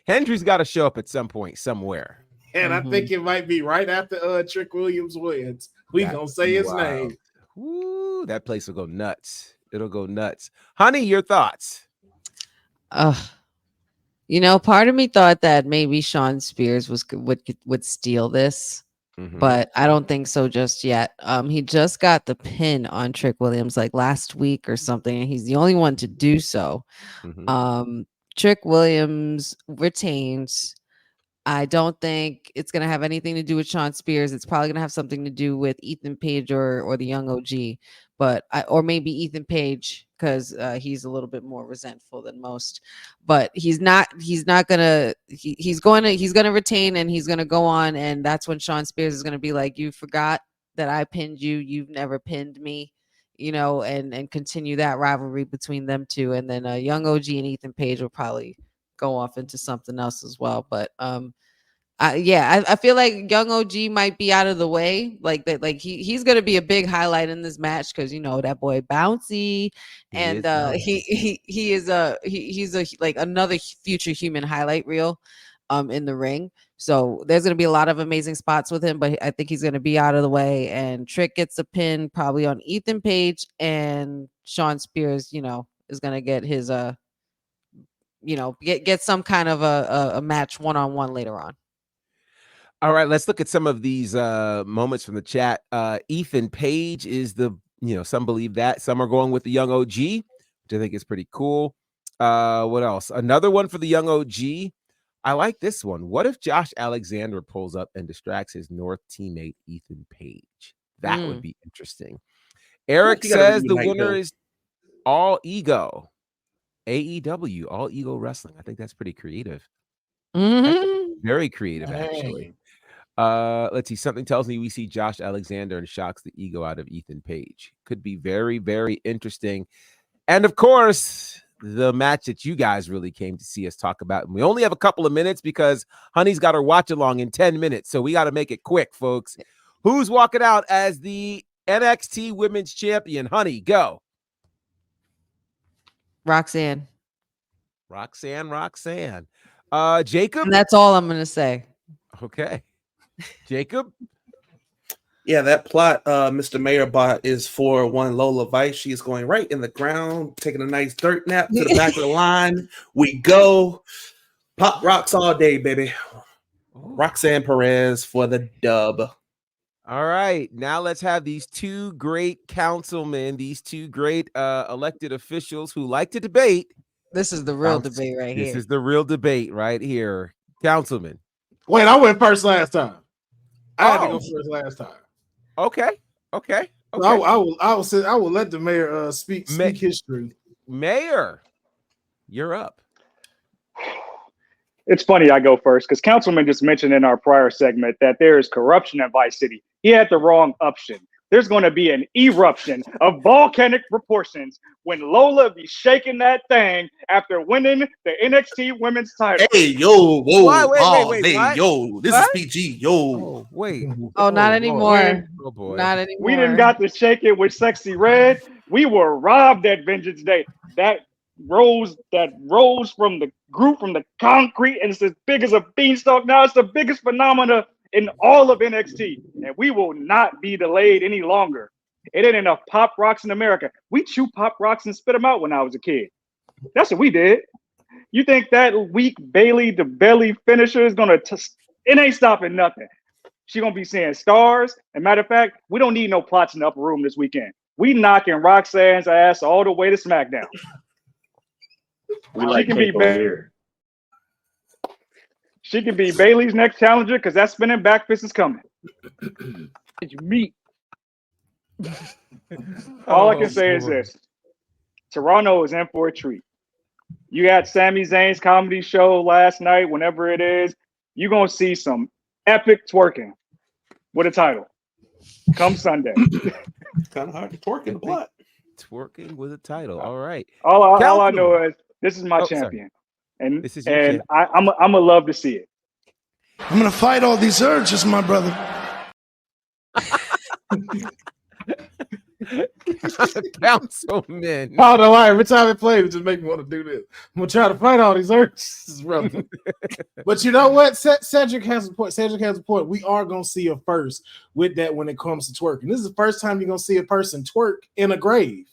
Hendry's got to show up at some point somewhere, and I think it might be right after Trick Williams wins. We gonna say his name. Ooh, that place will go nuts. It'll go nuts. Honey, your thoughts? Part of me thought that maybe Sean Spears would steal this, but I don't think so just yet. He just got the pin on Trick Williams like last week or something, and he's the only one to do so. Trick Williams retains. I don't think it's going to have anything to do with Sean Spears. It's probably going to have something to do with Ethan Page or the young OG, or maybe Ethan Page because he's a little bit more resentful than most. But he's going to retain, and he's going to go on, and that's when Sean Spears is going to be like, "You forgot that I pinned you. You've never pinned me." And continue that rivalry between them two, and then young OG and Ethan Page will probably go off into something else as well. But I feel like young OG might be out of the way, like that. Like he's gonna be a big highlight in this match because that boy bouncy, and he's like another future human highlight reel in the ring. So there's going to be a lot of amazing spots with him, but I think he's going to be out of the way. And Trick gets a pin probably on Ethan Page, and Sean Spears, is going to get his, get some kind of a match one-on-one later on. All right, let's look at some of these moments from the chat. Ethan Page is some believe that. Some are going with the young OG, which I think is pretty cool. What else? Another one for the young OG. I like this one. What if Josh Alexander pulls up and distracts his North teammate, Ethan Page? That would be interesting. Eric says the winner is All Ego. AEW, All Ego Wrestling. I think that's pretty creative. Very creative, actually. Let's see. Something tells me we see Josh Alexander and shocks the ego out of Ethan Page. Could be very, very interesting. And, of course, the match that you guys really came to see us talk about. And we only have a couple of minutes because Honey's got her watch along in 10 minutes. So we got to make it quick, folks. Who's walking out as the NXT Women's Champion? Honey, go. Roxanne. Jacob? And that's all I'm going to say. Okay. Jacob? Yeah, that plot Mr. Mayor bought is for one Lola Vice. She is going right in the ground, taking a nice dirt nap to the back of the line. We go. Pop rocks all day, baby. Roxanne Perez for the dub. All right, now let's have these two great councilmen, these two great elected officials who like to debate. This is the real debate right here. This is the real debate right here. Councilman. Wait, I went first last time. I had to go first last time. Okay. So I will let the mayor speak history. Mayor, you're up. It's funny I go first because Councilman just mentioned in our prior segment that there is corruption in Vice City. He had the wrong option. There's going to be an eruption of volcanic proportions when Lola be shaking that thing after winning the NXT Women's title. Hey, yo, whoa, wait, hey, yo, this is PG, yo. Oh, wait. Oh, not anymore. Oh, boy. Not anymore. We didn't got to shake it with Sexy Red. We were robbed at Vengeance Day. That rose from the group, from the concrete, and it's as big as a beanstalk. Now it's the biggest phenomena in all of NXT, and we will not be delayed any longer. It ain't enough Pop Rocks in America. We chew Pop Rocks and spit them out when I was a kid. That's what we did. You think that weak Bailey the belly finisher is gonna? It ain't stopping nothing. She gonna be saying stars. And matter of fact, we don't need no plots in the upper room this weekend. We knocking Roxanne's ass all the way to SmackDown. She can be here. She can be Bailey's next challenger because that spinning back fist is coming. It's meat. All I can say is this. Toronto is in for a treat. You had Sami Zayn's comedy show last night, whenever it is. You're going to see some epic twerking with a title come Sunday. Kind of hard to twerk in the blood. Twerking with a title. All right. All I know is this is my champion. And this is I'm going to love to see it. I'm going to fight all these urges, my brother. Councilman. Oh no! Every time I play, it just make me want to do this. I'm gonna try to fight all these urges, brother. But you know what? Cedric has a point. Cedric has a point. We are gonna see a first with that when it comes to twerking. This is the first time you're gonna see a person twerk in a grave,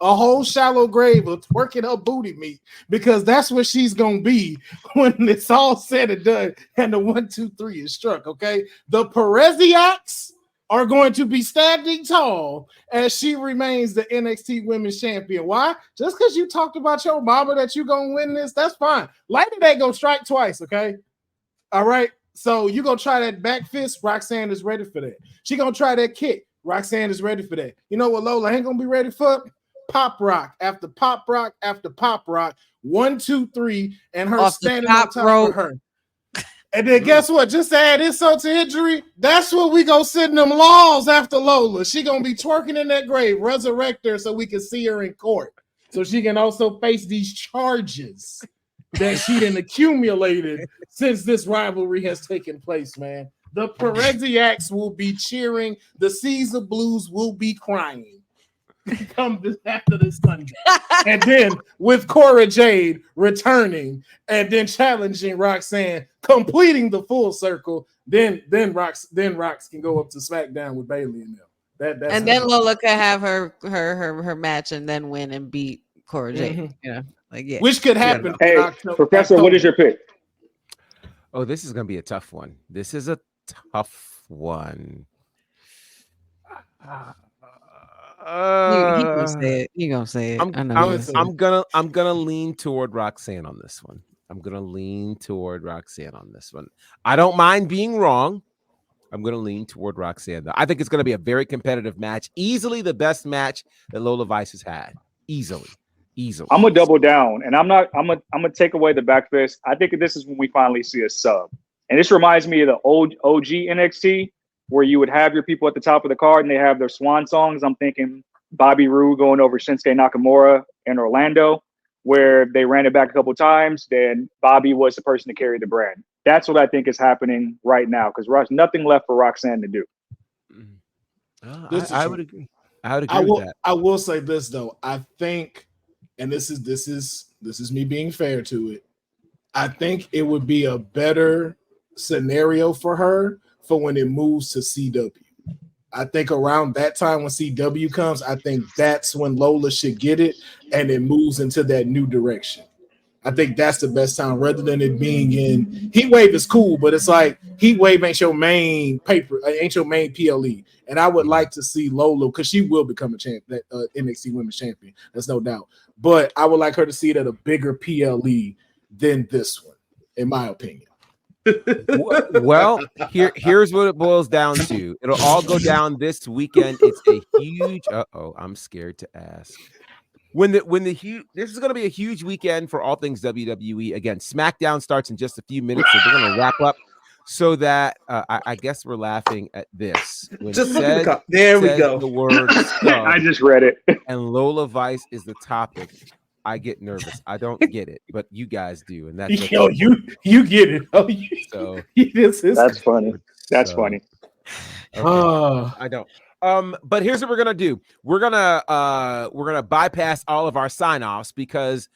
a whole shallow grave of twerking her booty meat, because that's what she's gonna be when it's all said and done and the 1, 2, 3 is struck. Okay, the Pereziacs are going to be standing tall as she remains the NXT Women's Champion. Why? Just because you talked about your mama that you're going to win this, that's fine. Lightning ain't going to strike twice, okay? All right? So you're going to try that back fist. Roxanne is ready for that. She going to try that kick. Roxanne is ready for that. You know what Lola ain't going to be ready for? Pop rock after pop rock after pop rock. 1, 2, 3, and her off standing the top on top rope. of her. And then guess what? Just to add insult to injury, that's what we gonna send them laws after Lola. She gonna be twerking in that grave, resurrect her so we can see her in court, so she can also face these charges that she done accumulated since this rivalry has taken place. Man, the Pereziacs will be cheering. The Caesar Blues will be crying. Come after this Sunday, and then with Cora Jade returning and then challenging Roxanne, completing the full circle, then Rox can go up to SmackDown with Bailey and them. And then Lola could have her match and then win and beat Cora Jade. Mhm. You know, like yeah, which could happen. Hey, Professor, what is your pick? Oh, this is gonna be a tough one. This is a tough one. he gonna say it. He gonna say it. I'm gonna lean toward Roxanne on this one. I don't mind being wrong. I'm gonna lean toward Roxanne though. I think it's gonna be a very competitive match. Easily the best match that Lola Vice has had. Easily. I'm gonna double down, and I'm gonna take away the back fist. I think this is when we finally see a sub, and this reminds me of the old OG NXT, where you would have your people at the top of the card and they have their swan songs. I'm thinking Bobby Roode going over Shinsuke Nakamura in Orlando, where they ran it back a couple times. Then Bobby was the person to carry the brand. That's what I think is happening right now, because nothing left for Roxanne to do. I would agree. I would agree with that. I will say this though. I think, and this is me being fair to it, I think it would be a better scenario for her for when it moves to CW. I think around that time when CW comes, I think that's when Lola should get it and it moves into that new direction. I think that's the best time rather than it being in Heatwave is cool, but it's like Heatwave ain't your main ain't your main PLE. And I would like to see Lola because she will become a champ, that NXT Women's Champion. That's no doubt. But I would like her to see it at a bigger PLE than this one, in my opinion. Well, here's what it boils down to. It'll all go down this weekend. It's a huge. I'm scared to ask. This is going to be a huge weekend for all things WWE. Again, SmackDown starts in just a few minutes, so we're going to wrap up. So that I guess we're laughing at this. When just look at the cup. There we go. The word I just read it. And Lola Vice is the topic. I get nervous. I don't get it, but you guys do, and that's you get it. So that's funny. That's funny. Okay. I don't. But here's what we're gonna do. We're gonna bypass all of our sign-offs because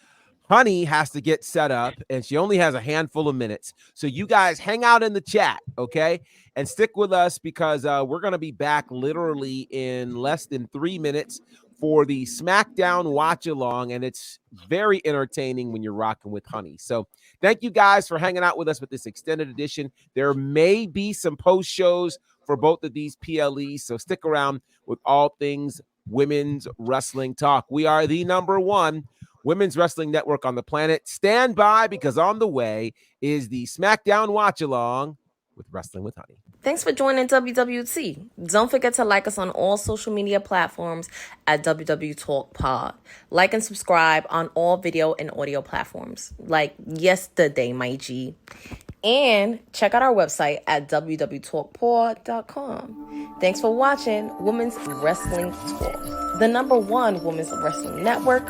Honey has to get set up, and she only has a handful of minutes. So you guys hang out in the chat, okay? And stick with us because we're gonna be back literally in less than 3 minutes for the SmackDown watch along, and it's very entertaining when you're rocking with Honey. So thank you guys for hanging out with us with this extended edition. There may be some post shows for both of these PLEs, so stick around with all things women's wrestling talk. We are the #1 women's wrestling network on the planet. Stand by because on the way is the SmackDown watch along with Wrestling with Honey. Thanks for joining WWT. Don't forget to like us on all social media platforms at WWTalkpod. Like and subscribe on all video and audio platforms like yesterday, my G. And check out our website at www.talkpod.com. Thanks for watching Women's Wrestling Talk, the #1 women's wrestling network